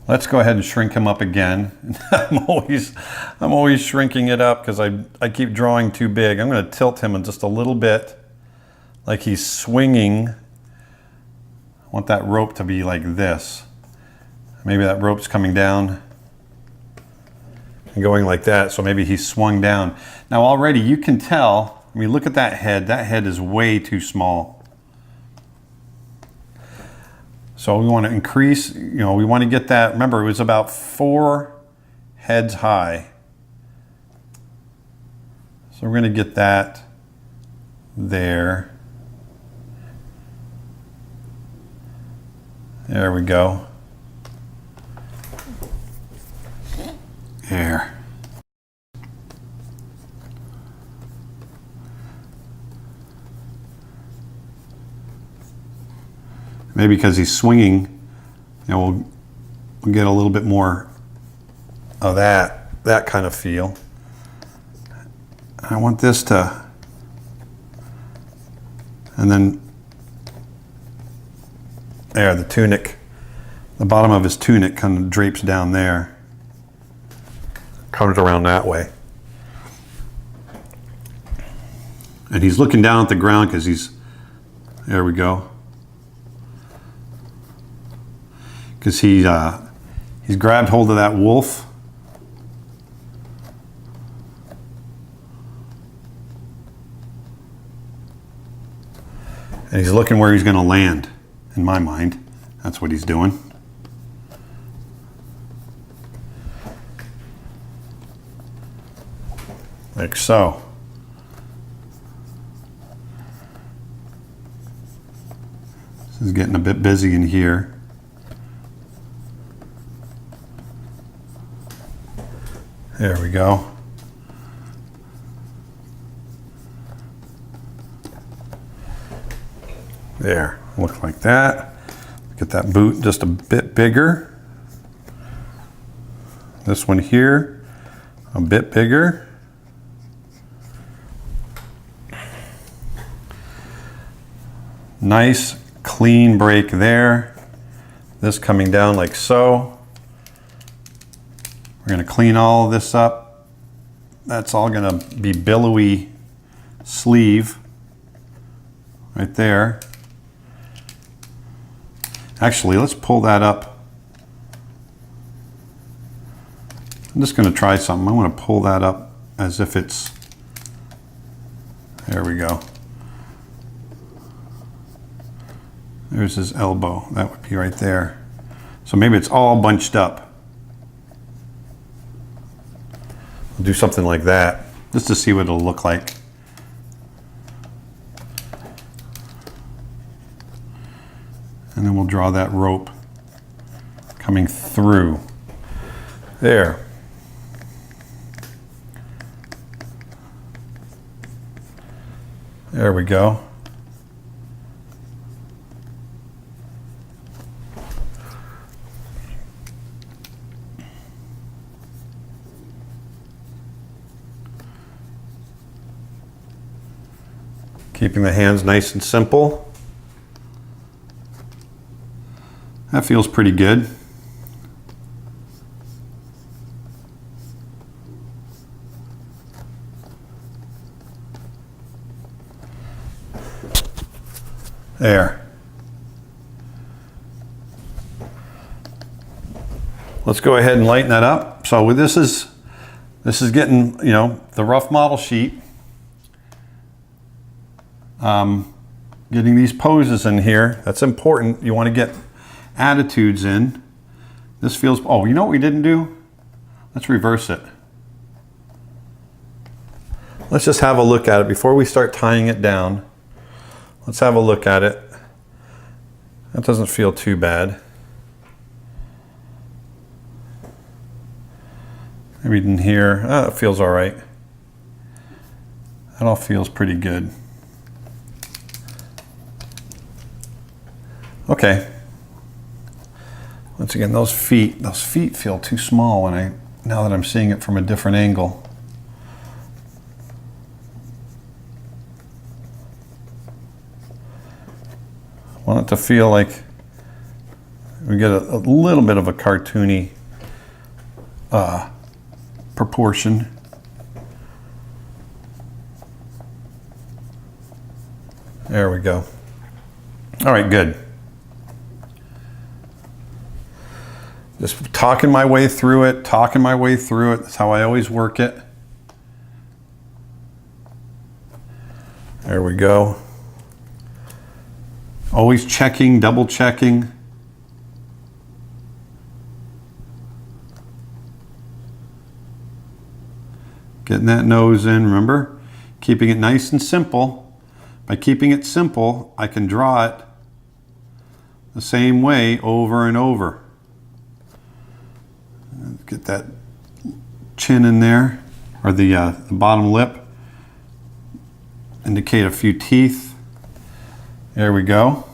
Let's go ahead and shrink him up again. I'm always shrinking it up because I keep drawing too big. I'm going to tilt him in just a little bit, like he's swinging. I want that rope to be like this. Maybe that rope's coming down and going like that, so maybe he's swung down. Now already you can tell, I mean, look at that head is way too small. So we want to increase, we want to get that, remember it was about 4 heads high. So we're going to get that there. There we go. There. Maybe because he's swinging, we'll get a little bit more of that kind of feel. I want this to, and then there, the tunic, the bottom of his tunic kind of drapes down there. Comes around that way. And he's looking down at the ground because there we go. Because he's grabbed hold of that wolf. And he's looking where he's going to land, in my mind. That's what he's doing. Like so. This is getting a bit busy in here. There we go. There, look like that. Get that boot just a bit bigger. This one here, a bit bigger. Nice clean break there. This coming down like so. We're going to clean all of this up. That's all going to be billowy sleeve right there. Actually, let's pull that up. I'm just going to try something. I want to pull that up as if it's, there we go. There's his elbow. That would be right there. So maybe it's all bunched up. We'll do something like that just to see what it'll look like. And then we'll draw that rope coming through. There. There we go. Keeping the hands nice and simple. That feels pretty good. There. Let's go ahead and lighten that up. So this is getting, the rough model sheet. Getting these poses in here, that's important. You want to get attitudes in. This feels, oh, you know what we didn't do? Let's reverse it. Let's just have a look at it before we start tying it down. Let's have a look at it. That doesn't feel too bad. Maybe in here, it feels all right. That all feels pretty good. Okay. Once again, those feet feel too small now that I'm seeing it from a different angle. I want it to feel like we get a little bit of a cartoony proportion. There we go. All right, good. Just talking my way through it, That's how I always work it. There we go. Always checking, double checking. Getting that nose in, remember? Keeping it nice and simple. By keeping it simple, I can draw it the same way over and over. Get that chin in there, or the bottom lip. Indicate a few teeth. There we go.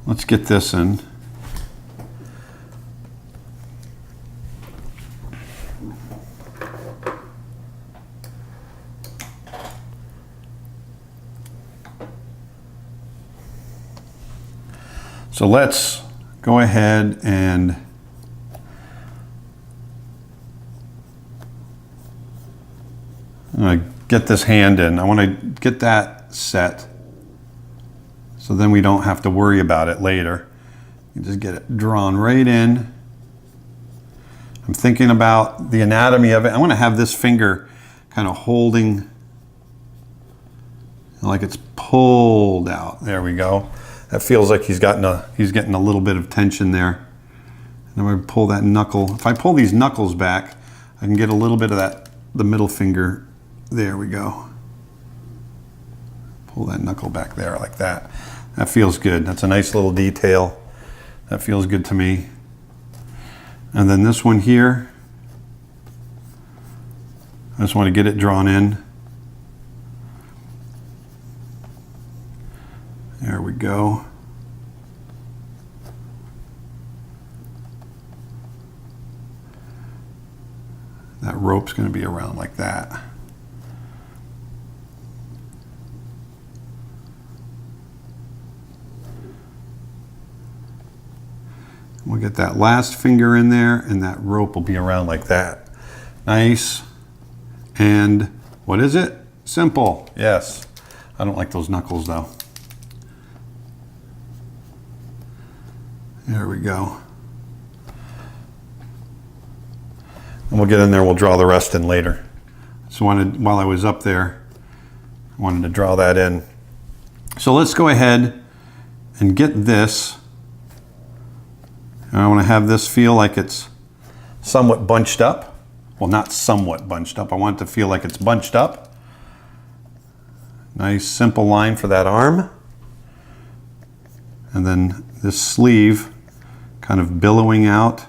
Let's get this in. So let's go ahead and get this hand in. I want to get that set so then we don't have to worry about it later. You just get it drawn right in. I'm thinking about the anatomy of it. I want to have this finger kind of holding like it's pulled out. There we go. That feels like he's getting a little bit of tension there. And I'm going to pull that knuckle. If I pull these knuckles back, I can get a little bit of the middle finger. There we go. Pull that knuckle back there like that. That feels good. That's a nice little detail. That feels good to me. And then this one here, I just want to get it drawn in. There we go. That rope's going to be around like that. We'll get that last finger in there, and that rope will be around like that. Nice. And what is it? Simple. Yes. I don't like those knuckles though. There we go. And we'll get in there, we'll draw the rest in later. So while I was up there, I wanted to draw that in. So let's go ahead and get this. And I want to have this feel like it's somewhat bunched up. Well, not somewhat bunched up. I want it to feel like it's bunched up. Nice simple line for that arm. And then this sleeve kind of billowing out.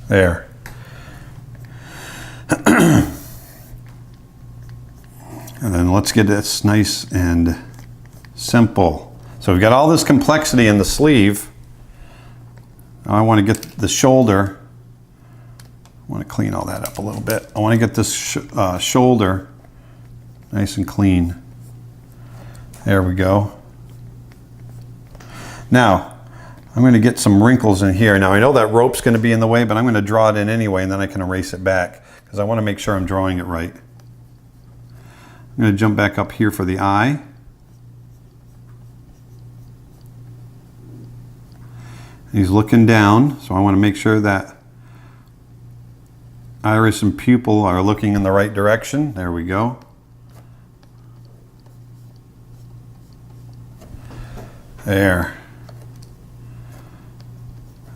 There. And then let's get this nice and simple. So we've got all this complexity in the sleeve. Now I want to get the shoulder. I want to clean all that up a little bit. I want to get this shoulder nice and clean. There we go. Now, I'm going to get some wrinkles in here. Now I know that rope's going to be in the way, but I'm going to draw it in anyway, and then I can erase it back because I want to make sure I'm drawing it right. I'm going to jump back up here for the eye. He's looking down, so I want to make sure that iris and pupil are looking in the right direction. There we go. There.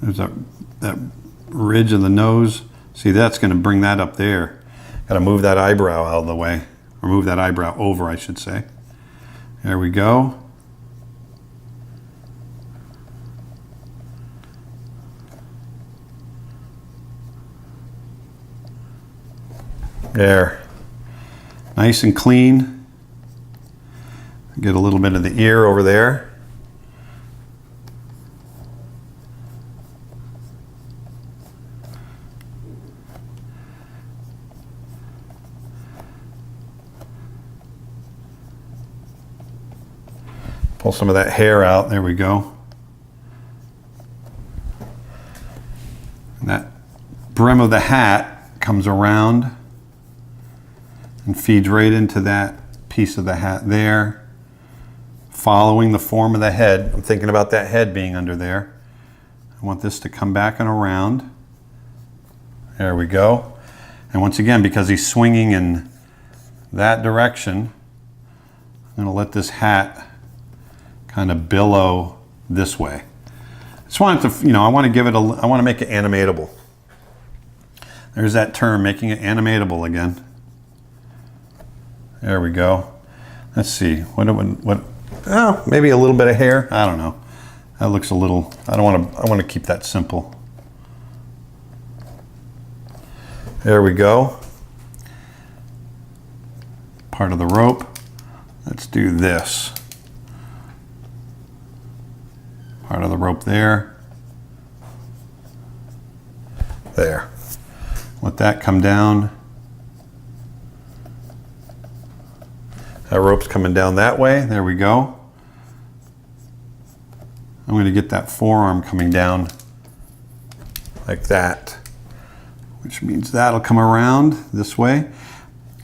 There's that ridge of the nose. See, that's going to bring that up there. Got to move that eyebrow out of the way. Or move that eyebrow over, I should say. There we go. There. Nice and clean. Get a little bit of the ear over there. Pull some of that hair out. There we go. And that brim of the hat comes around and feeds right into that piece of the hat there, following the form of the head. I'm thinking about that head being under there. I want this to come back and around. There we go. And once again, because he's swinging in that direction, I'm going to let this hat kind of billow this way. I just want it to, I want to give it I want to make it animatable. There's that term, making it animatable again. There we go. Let's see, oh, maybe a little bit of hair. I don't know. That looks a little, I want to keep that simple. There we go. Part of the rope. Let's do this. Part of the rope there. There. Let that come down. That rope's coming down that way. There we go. I'm going to get that forearm coming down like that, which means that'll come around this way.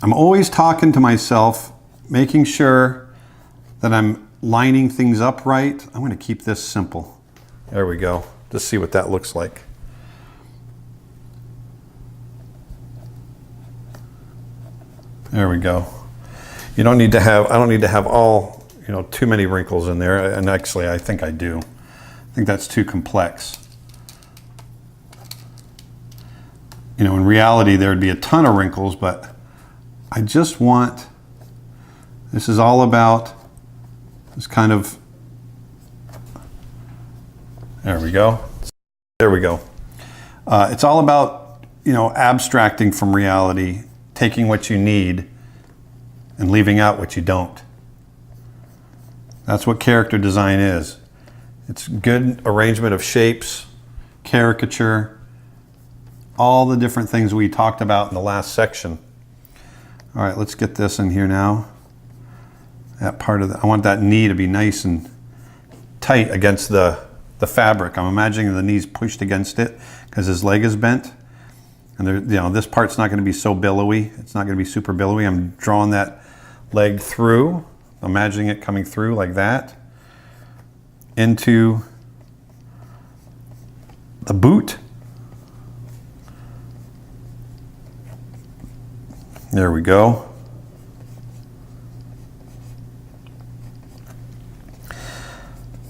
I'm always talking to myself, making sure that I'm lining things up right. I'm going to keep this simple. There we go. Just see what that looks like. There we go. You don't need to have, I don't need to have all, too many wrinkles in there. And actually, I think I do. I think that's too complex. In reality, there would be a ton of wrinkles, but I just want, this is all about this kind of, there we go. There we go. It's all about, abstracting from reality, taking what you need and leaving out what you don't. That's what character design is. It's good arrangement of shapes, caricature, all the different things we talked about in the last section. All right, let's get this in here now. That part of I want that knee to be nice and tight against the fabric. I'm imagining the knee's pushed against it because his leg is bent. And there, this part's not going to be so billowy. It's not going to be super billowy. I'm drawing that leg through, imagining it coming through like that into the boot. There we go.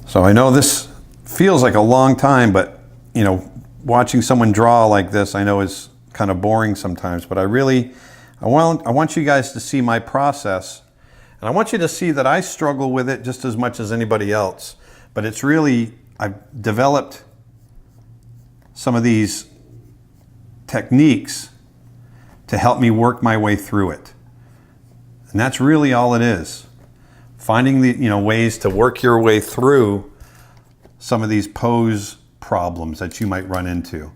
So I know this feels like a long time, but watching someone draw like this, I know is kind of boring sometimes, but I want you guys to see my process, and I want you to see that I struggle with it just as much as anybody else. But it's really, I've developed some of these techniques to help me work my way through it. And that's really all it is. Finding the ways to work your way through some of these pose problems that you might run into.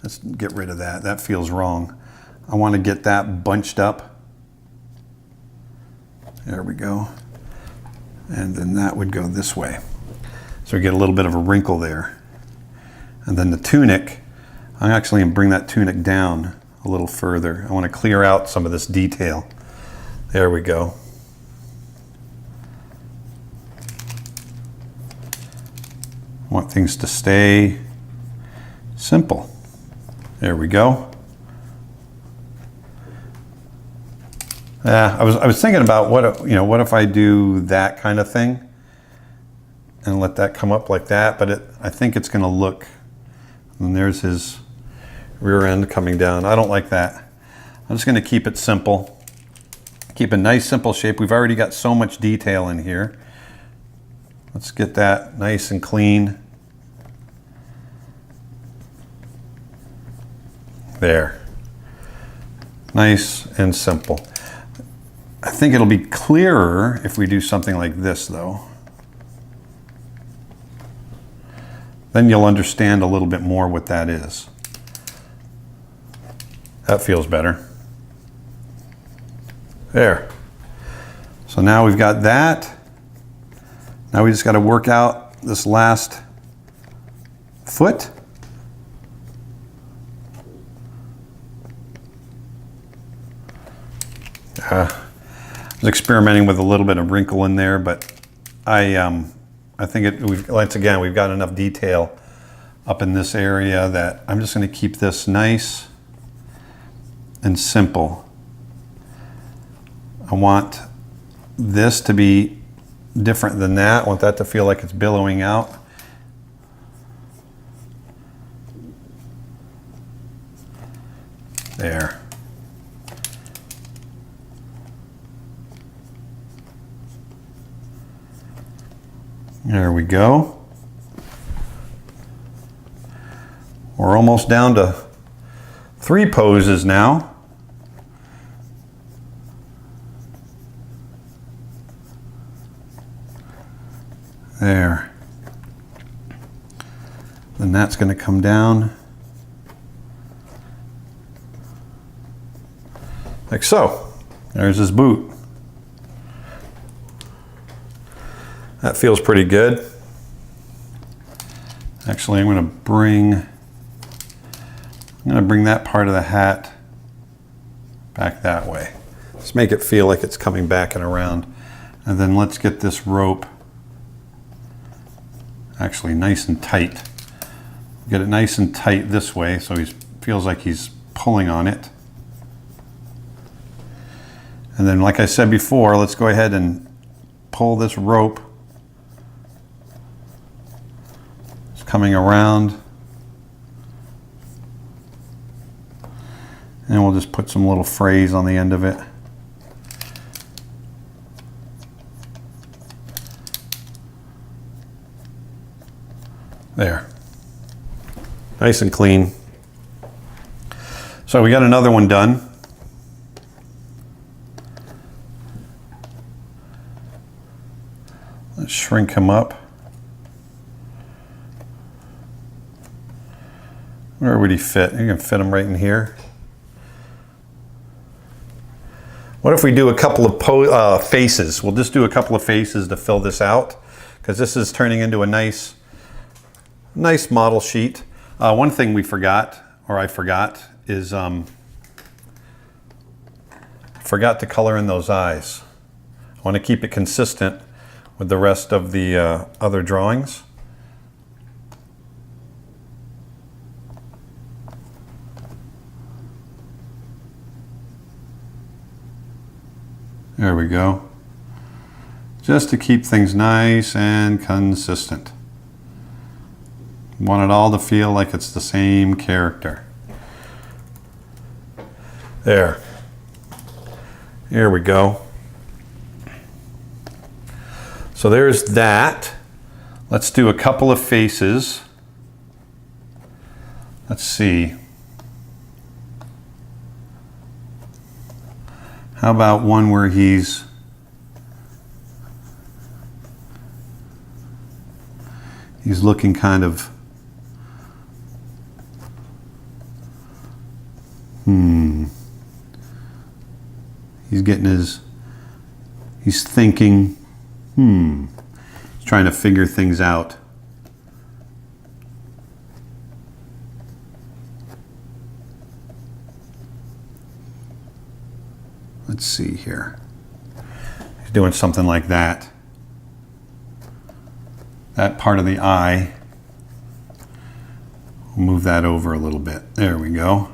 Let's get rid of that. That feels wrong. I want to get that bunched up. There we go. And then that would go this way. So we get a little bit of a wrinkle there. And then the tunic, I'm actually going to bring that tunic down a little further. I want to clear out some of this detail. There we go. I want things to stay simple. There we go. I was thinking about what if I do that kind of thing and let that come up like that, but I think it's going to look, and there's his rear end coming down. I don't like that. I'm just going to keep it simple. Keep a nice simple shape. We've already got so much detail in here. Let's get that nice and clean. There. Nice and simple. I think it'll be clearer if we do something like this though. Then you'll understand a little bit more what that is. That feels better. There. So now we've got that. Now we just got to work out this last foot. I was experimenting with a little bit of wrinkle in there, but I think once again, we've got enough detail up in this area that I'm just going to keep this nice and simple. I want this to be different than that. I want that to feel like it's billowing out. There. There we go. We're almost down to 3 poses now. There. Then that's going to come down like so. There's his boot. That feels pretty good. Actually, I'm going to bring that part of the hat back that way. Let's make it feel like it's coming back and around. And then let's get this rope actually nice and tight. Get it nice and tight this way so he feels like he's pulling on it. And then, like I said before, let's go ahead and pull this rope. It's coming around. And we'll just put some little frays on the end of it. There. Nice and clean. So we got another one done. Let's shrink him up. Where would he fit? You can fit him right in here. What if we do a couple of faces? We'll just do a couple of faces to fill this out, because this is turning into a nice model sheet. One thing we forgot, or I forgot, is forgot to color in those eyes. I want to keep it consistent with the rest of the other drawings. There we go. Just to keep things nice and consistent. Want it all to feel like it's the same character. There. Here we go. So there's that. Let's do a couple of faces. Let's see. How about one where he's looking kind of he's thinking, he's trying to figure things out. Let's see here. He's doing something like that. That part of the eye, we'll move that over a little bit. There we go.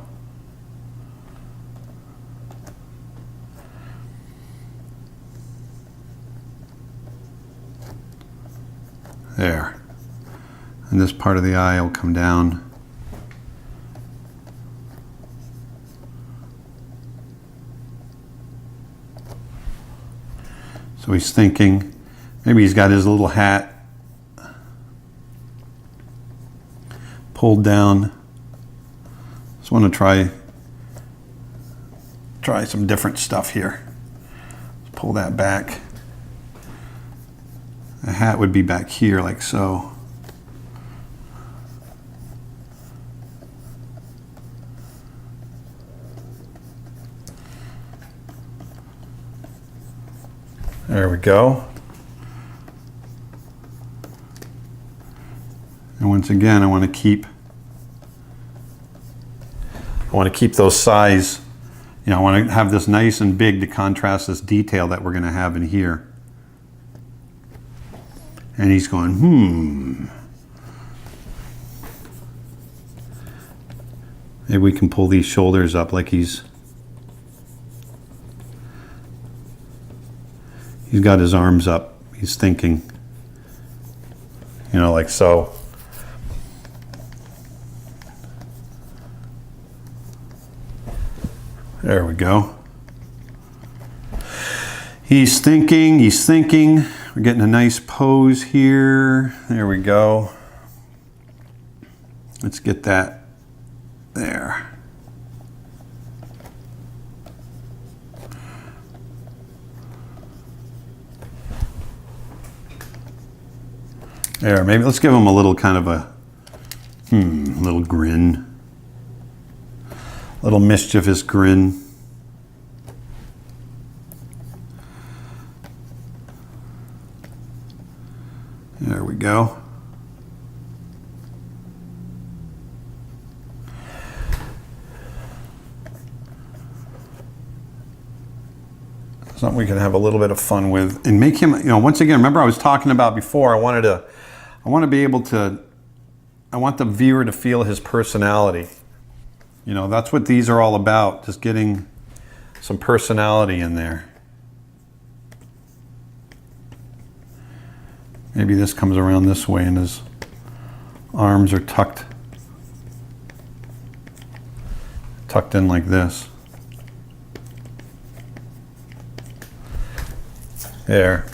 There. And this part of the eye will come down. So he's thinking, maybe he's got his little hat pulled down. Just want to try try some different stuff here. Let's pull that back. The hat would be back here like so. There we go. And once again, I want to keep those size, I want to have this nice and big to contrast this detail that we're going to have in here. And he's going, Maybe we can pull these shoulders up like he's got his arms up. He's thinking, like so. There we go. He's thinking. We're getting a nice pose here. There we go. Let's get that there. There, maybe let's give him a little kind of a little grin. Little mischievous grin. There we go. Something we can have a little bit of fun with and make him, once again, remember I was talking about before, I want the viewer to feel his personality. That's what these are all about, just getting some personality in there. Maybe this comes around this way and his arms are tucked in like this. There.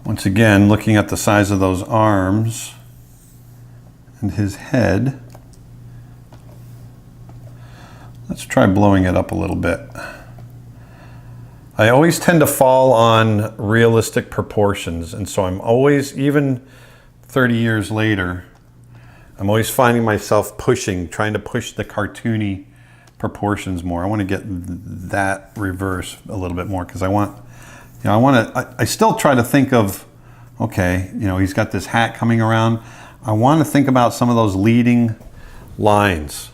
Once again, looking at the size of those arms and his head. Let's try blowing it up a little bit. I always tend to fall on realistic proportions, and so I'm always, even 30 years later, I'm always finding myself trying to push the cartoony proportions more. I want to get that reverse a little bit more because I still try to think of, okay, he's got this hat coming around. I want to think about some of those leading lines.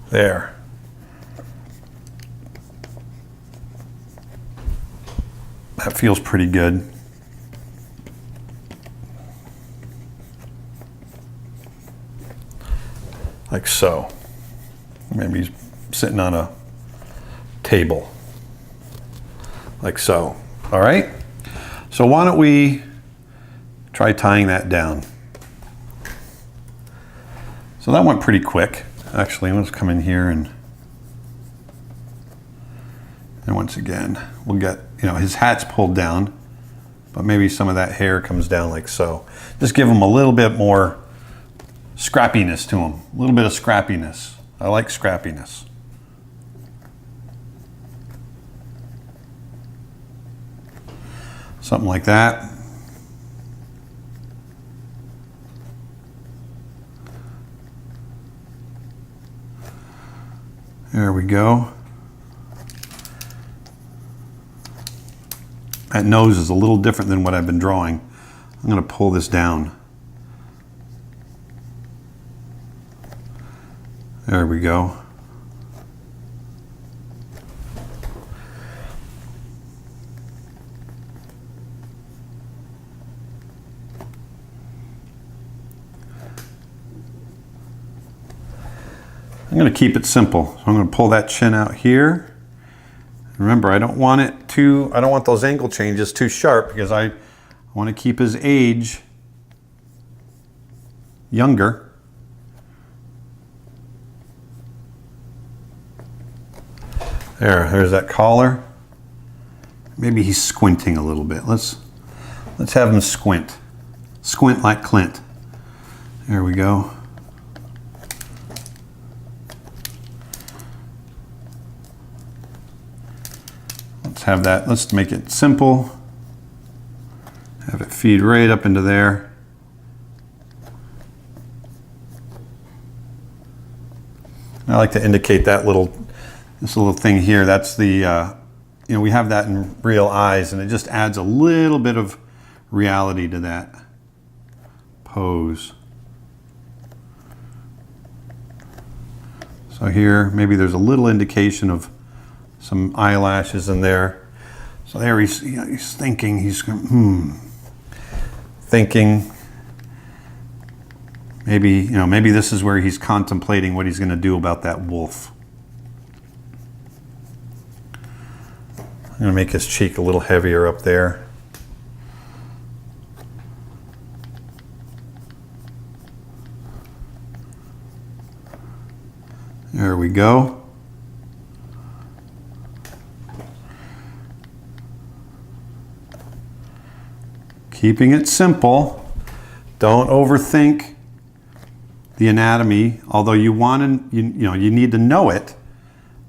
There. That feels pretty good. Like so. Maybe he's sitting on a table. Like so. All right? So why don't we try tying that down? So that went pretty quick. Actually, let's come in here and once again, we'll get, his hat's pulled down, but maybe some of that hair comes down like so. Just give him a little bit more scrappiness to him. A little bit of scrappiness. I like scrappiness. Something like that. There we go. That nose is a little different than what I've been drawing. I'm going to pull this down. There we go. I'm going to keep it simple. So I'm going to pull that chin out here. Remember, I don't want those angle changes too sharp because I want to keep his age younger. There's that collar. Maybe he's squinting a little bit. Let's have him squint. Squint like Clint. There we go. Just have that, let's make it simple. Have it feed right up into there. I like to indicate that this little thing here, that's the, you know, we have that in real eyes, and it just adds a little bit of reality to that pose. So here, maybe there's a little indication of some eyelashes in there. So there he's thinking, thinking. Maybe, you know, maybe this is where he's contemplating what he's going to do about that wolf. I'm going to make his cheek a little heavier up there. There we go. Keeping it simple. Don't overthink the anatomy, although you want to, you need to know it,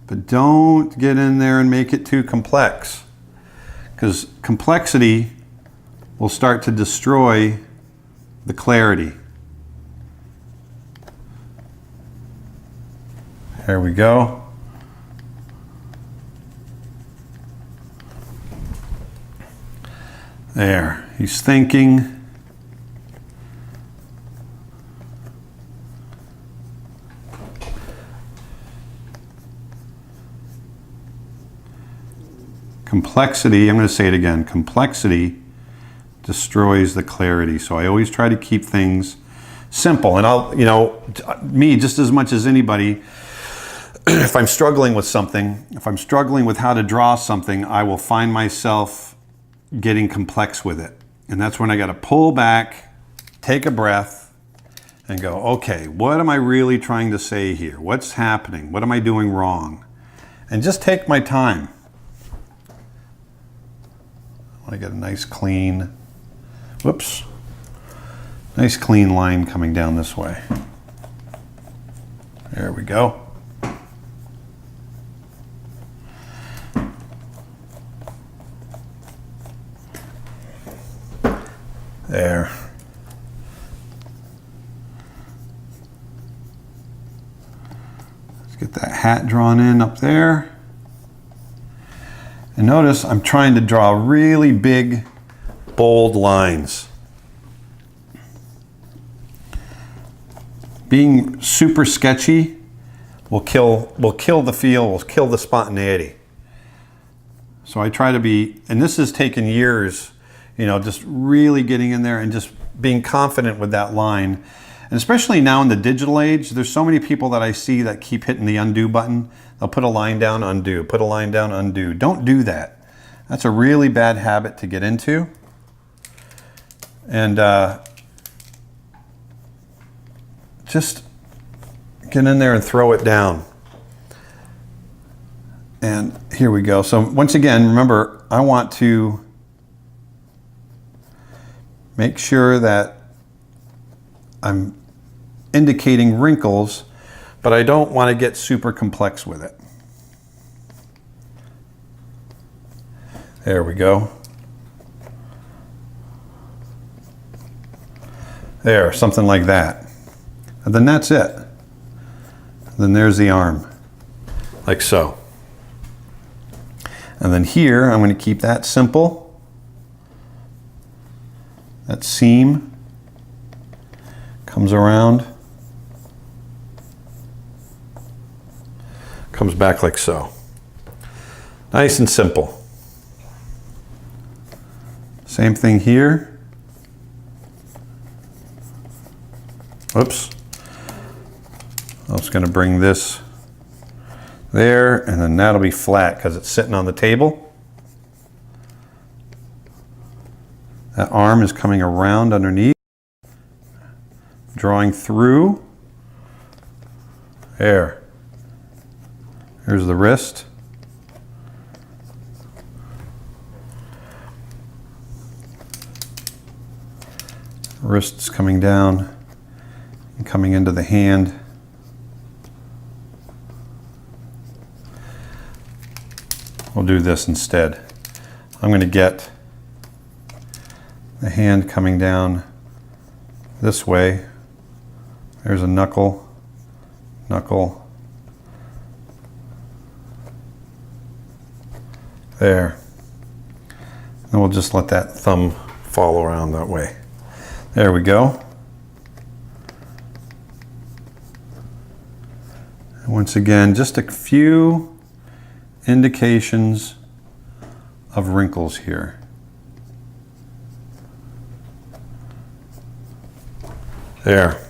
but don't get in there and make it too complex, because complexity will start to destroy the clarity. There we go. There, he's thinking. Complexity, I'm going to say it again, complexity destroys the clarity. So I always try to keep things simple. And I'll, me just as much as anybody, if I'm struggling with something, if I'm struggling with how to draw something, I will find myself getting complex with it. And that's when I got to pull back, take a breath, and go, okay, what am I really trying to say here? What's happening? What am I doing wrong? And just take my time. I want to get a nice clean, nice clean line coming down this way. There we go. There. Let's get that hat drawn in up there. And notice I'm trying to draw really big, bold lines. Being super sketchy will kill the feel, will kill the spontaneity. So I try to be, and this has taken years, just really getting in there and just being confident with that line. And especially now in the digital age, there's so many people that I see that keep hitting the undo button. They'll put a line down, undo, put a line down, undo. Don't do that. That's a really bad habit to get into. And just get in there and throw it down. And here we go. So once again, remember, I want to make sure that I'm indicating wrinkles, but I don't want to get super complex with it. There we go. There, something like that. And then that's it. Then there's the arm, like so. And then here, I'm going to keep that simple. That seam comes around, comes back like so. Nice and simple. Same thing here. Whoops. I was going to bring this there, and then that'll be flat because it's sitting on the table. That arm is coming around underneath, drawing through. There. Here's the wrist. Wrist's coming down and coming into the hand. we'll do this instead. I'm going to get the hand coming down this way. There's a knuckle, knuckle. There. And we'll just let that thumb fall around that way. There we go. And once again, just a few indications of wrinkles here. There.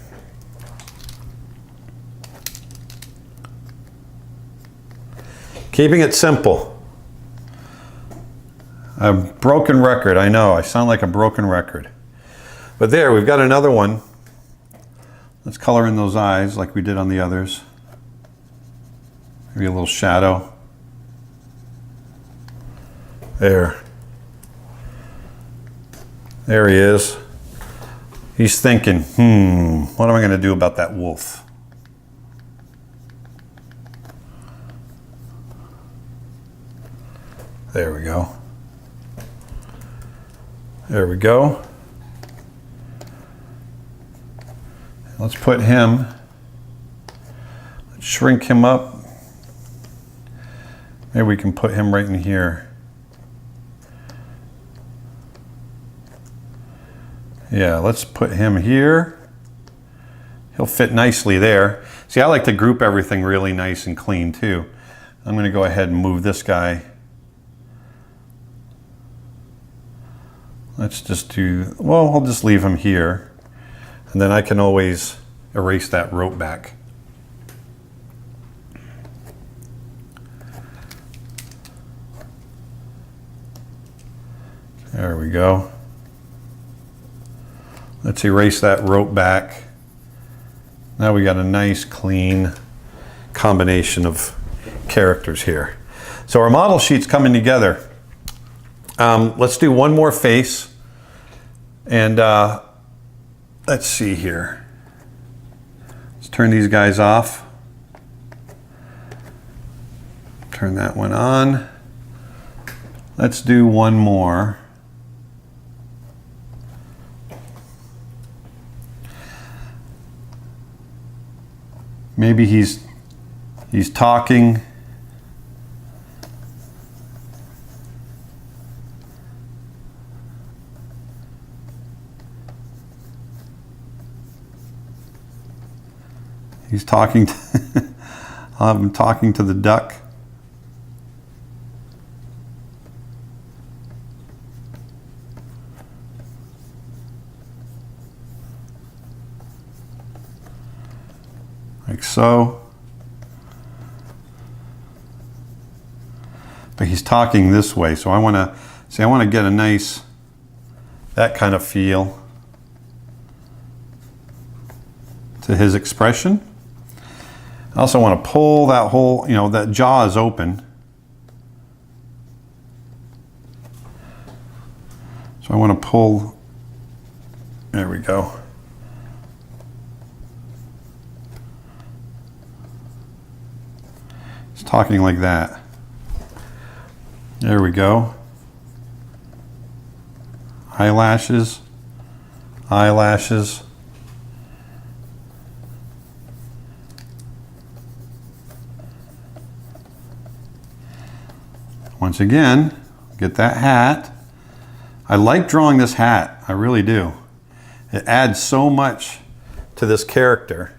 Keeping it simple. A broken record, I know, I sound like a broken record. But there, we've got another one. Let's color in those eyes like we did on the others. Maybe a little shadow. There. There he is. He's thinking, what am I going to do about that wolf? There we go. There we go. Let's put him, let's shrink him up. Maybe we can put him right in here. Yeah, let's put him here. He'll fit nicely there. See, I like to group everything really nice and clean too. I'm going to go ahead and move this guy. Let's just do, well, I'll just leave him here. And then I can always erase that rope back. There we go. Let's erase that rope back. Now we got a nice clean combination of characters here. So our model sheet's coming together. Let's do one more face. And let's see here. Let's turn these guys off. Turn that one on. Let's do one more. Maybe he's talking. He's talking to I'll have him talking to the duck. Like so. But he's talking this way, so I want to get a nice, that kind of feel to his expression. I also want to pull that whole, that jaw is open. So I want to pull, there we go. It's talking like that. There we go. Eyelashes, eyelashes. Once again, get that hat. I like drawing this hat, I really do. It adds so much to this character.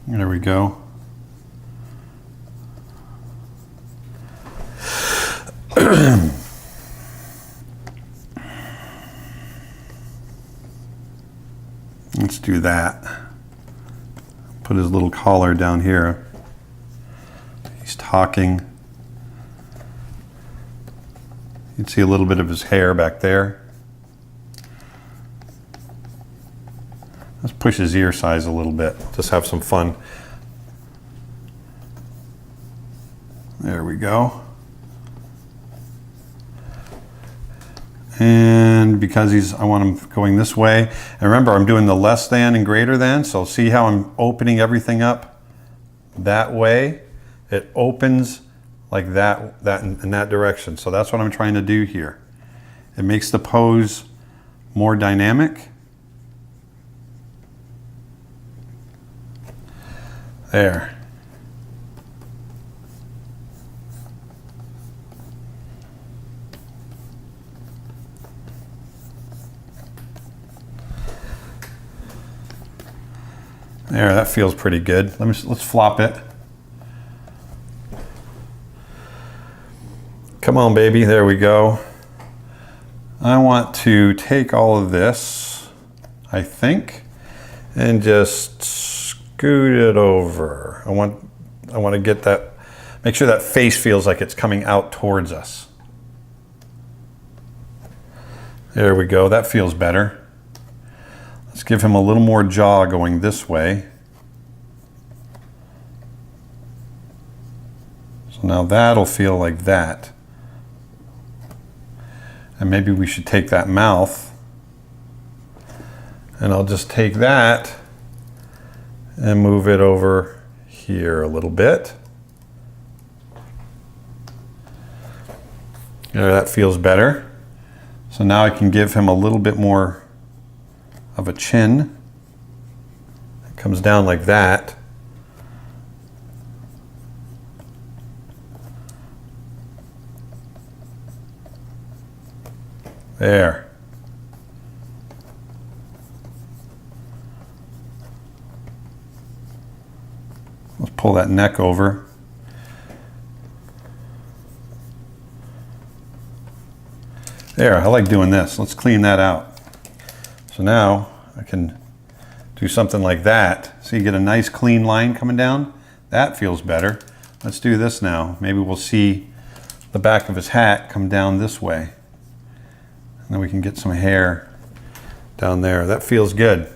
There we go. Let's do that. Put his little collar down here. He's talking. You can see a little bit of his hair back there. Let's push his ear size a little bit. Just have some fun. There we go. And because I want him going this way. And remember, I'm doing the less than and greater than. So see how I'm opening everything up that way? It opens like that in that direction. So that's what I'm trying to do here. It makes the pose more dynamic. There. There, that feels pretty good. Let's flop it. Come on, baby, there we go. I want to take all of this, I think, and just scoot it over. I want to get that, make sure that face feels like it's coming out towards us. There we go, that feels better. Let's give him a little more jaw going this way. So now that'll feel like that. And maybe we should take that mouth, and I'll just take that and move it over here a little bit. There, that feels better. So now I can give him a little bit more of a chin. It comes down like that. There. Let's pull that neck over. There, I like doing this. Let's clean that out. So now I can do something like that. So you get a nice clean line coming down. That feels better. Let's do this now. Maybe we'll see the back of his hat come down this way. And then we can get some hair down there. That feels good.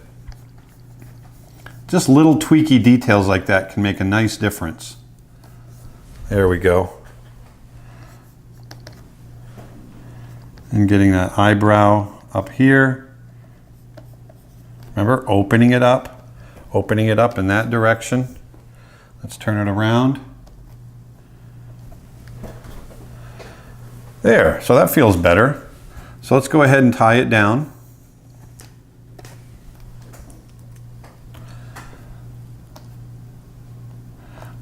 Just little tweaky details like that can make a nice difference. There we go. And getting that eyebrow up here. Remember, opening it up in that direction. Let's turn it around. There, so that feels better. So let's go ahead and tie it down.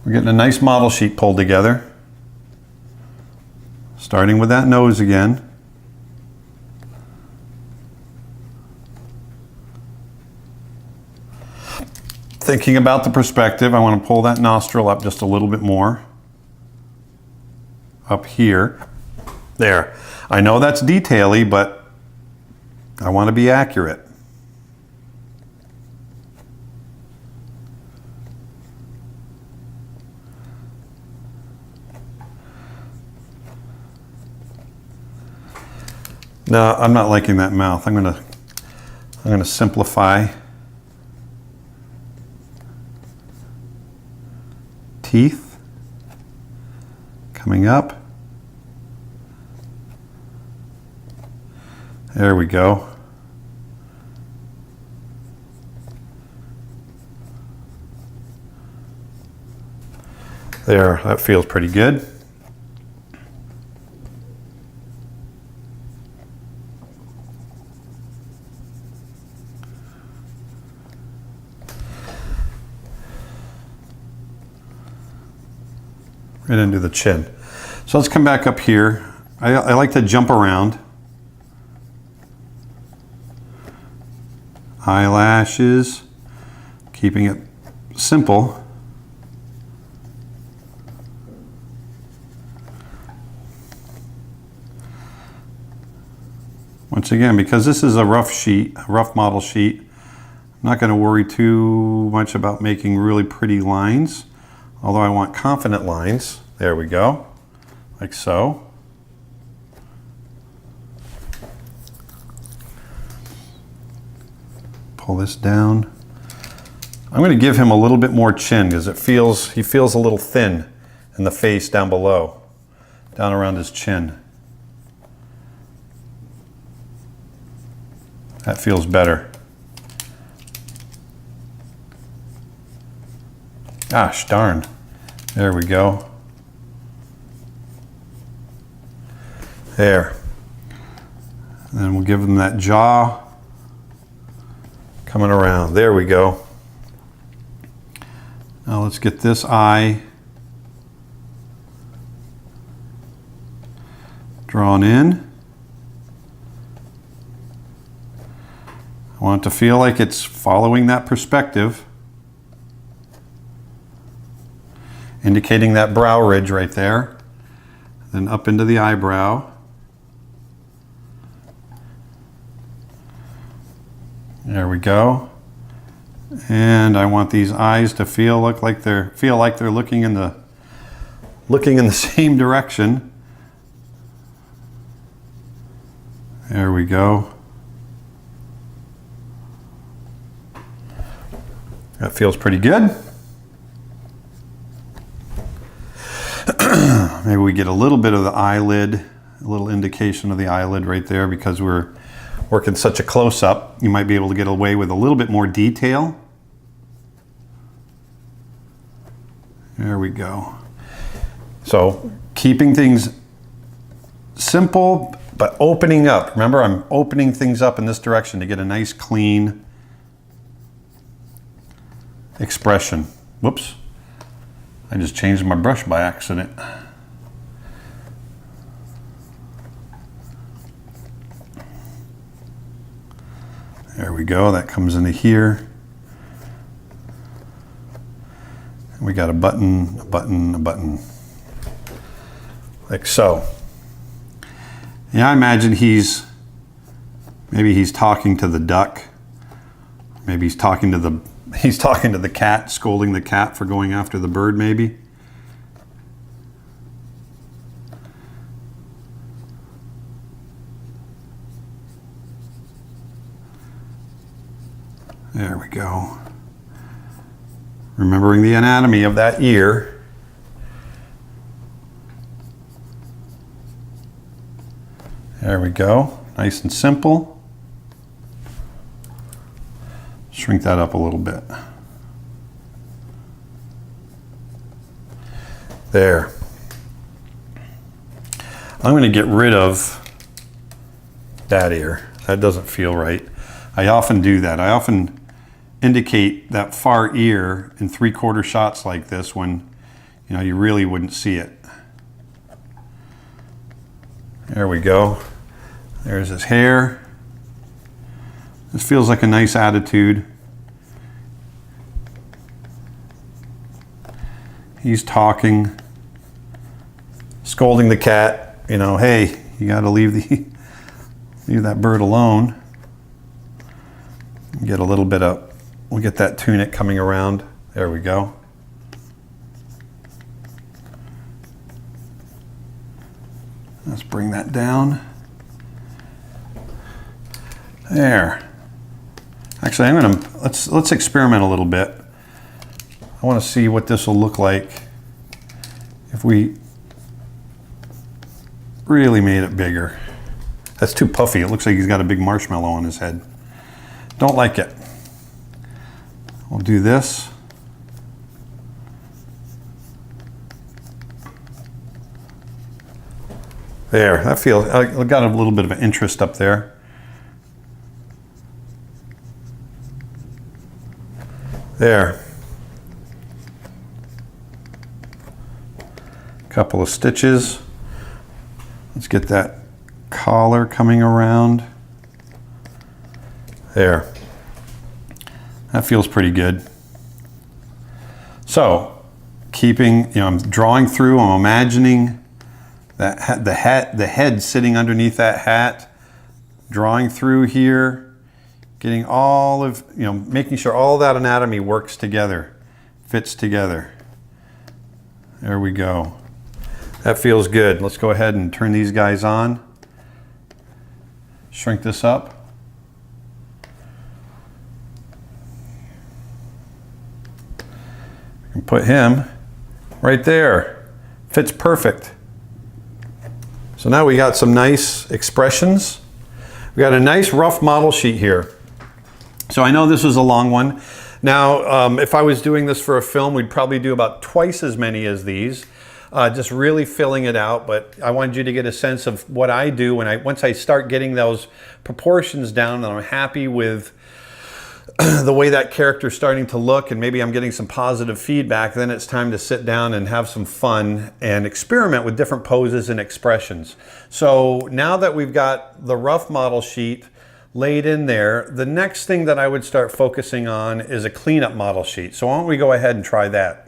We're getting a nice model sheet pulled together. Starting with that nose again. Thinking about the perspective, I want to pull that nostril up just a little bit more. Up here. There. I know that's detail-y, but I want to be accurate. No, I'm not liking that mouth. I'm gonna simplify. Teeth coming up. There we go. There, that feels pretty good. Right into the chin. So let's come back up here. I like to jump around. Eyelashes, keeping it simple. Once again, because this is a rough sheet, a rough model sheet, I'm not going to worry too much about making really pretty lines. Although I want confident lines. There we go, like so. Pull this down. I'm going to give him a little bit more chin because he feels a little thin in the face down below, down around his chin. That feels better. Gosh darn. There we go. There. And then we'll give them that jaw coming around. There we go. Now let's get this eye drawn in. I want it to feel like it's following that perspective, indicating that brow ridge right there. Then up into the eyebrow. There we go. And I want these eyes to feel like they're looking in the same direction. There we go. That feels pretty good. Maybe we get a little bit of the eyelid, a little indication of the eyelid right there because we're working such a close-up. You might be able to get away with a little bit more detail. There we go. So keeping things simple, but opening up. Remember, I'm opening things up in this direction to get a nice, clean expression. Whoops. I just changed my brush by accident. There we go, that comes into here. And we got a button, a button, a button. Like so. Yeah, I imagine maybe he's talking to the duck. Maybe he's talking to the cat, scolding the cat for going after the bird, maybe. There we go. Remembering the anatomy of that ear. There we go. Nice and simple. Shrink that up a little bit. There. I'm going to get rid of that ear. That doesn't feel right. I often do that. I often indicate that far ear in 3/4 shots like this when you really wouldn't see it. There we go. There's his hair. This feels like a nice attitude. He's talking, scolding the cat, hey, you got to leave that bird alone. Get a little bit of, we'll get that tunic coming around. There we go. Let's bring that down. There. Actually, let's experiment a little bit. I want to see what this will look like if we really made it bigger. That's too puffy. It looks like he's got a big marshmallow on his head. Don't like it. We'll do this. There, that feels, I got a little bit of an interest up there. There. Couple of stitches. Let's get that collar coming around. There. That feels pretty good. So, keeping, I'm drawing through, I'm imagining that the head sitting underneath that hat, drawing through here, getting all of, making sure all that anatomy works together, fits together. There we go. That feels good. Let's go ahead and turn these guys on. Shrink this up. And put him right there. Fits perfect. So now we got some nice expressions. We got a nice rough model sheet here. So I know this was a long one. Now, if I was doing this for a film, we'd probably do about twice as many as these, just really filling it out. But I wanted you to get a sense of what I do when once I start getting those proportions down and I'm happy with the way that character's starting to look, and maybe I'm getting some positive feedback, then it's time to sit down and have some fun and experiment with different poses and expressions. So now that we've got the rough model sheet laid in there, the next thing that I would start focusing on is a cleanup model sheet. So why don't we go ahead and try that.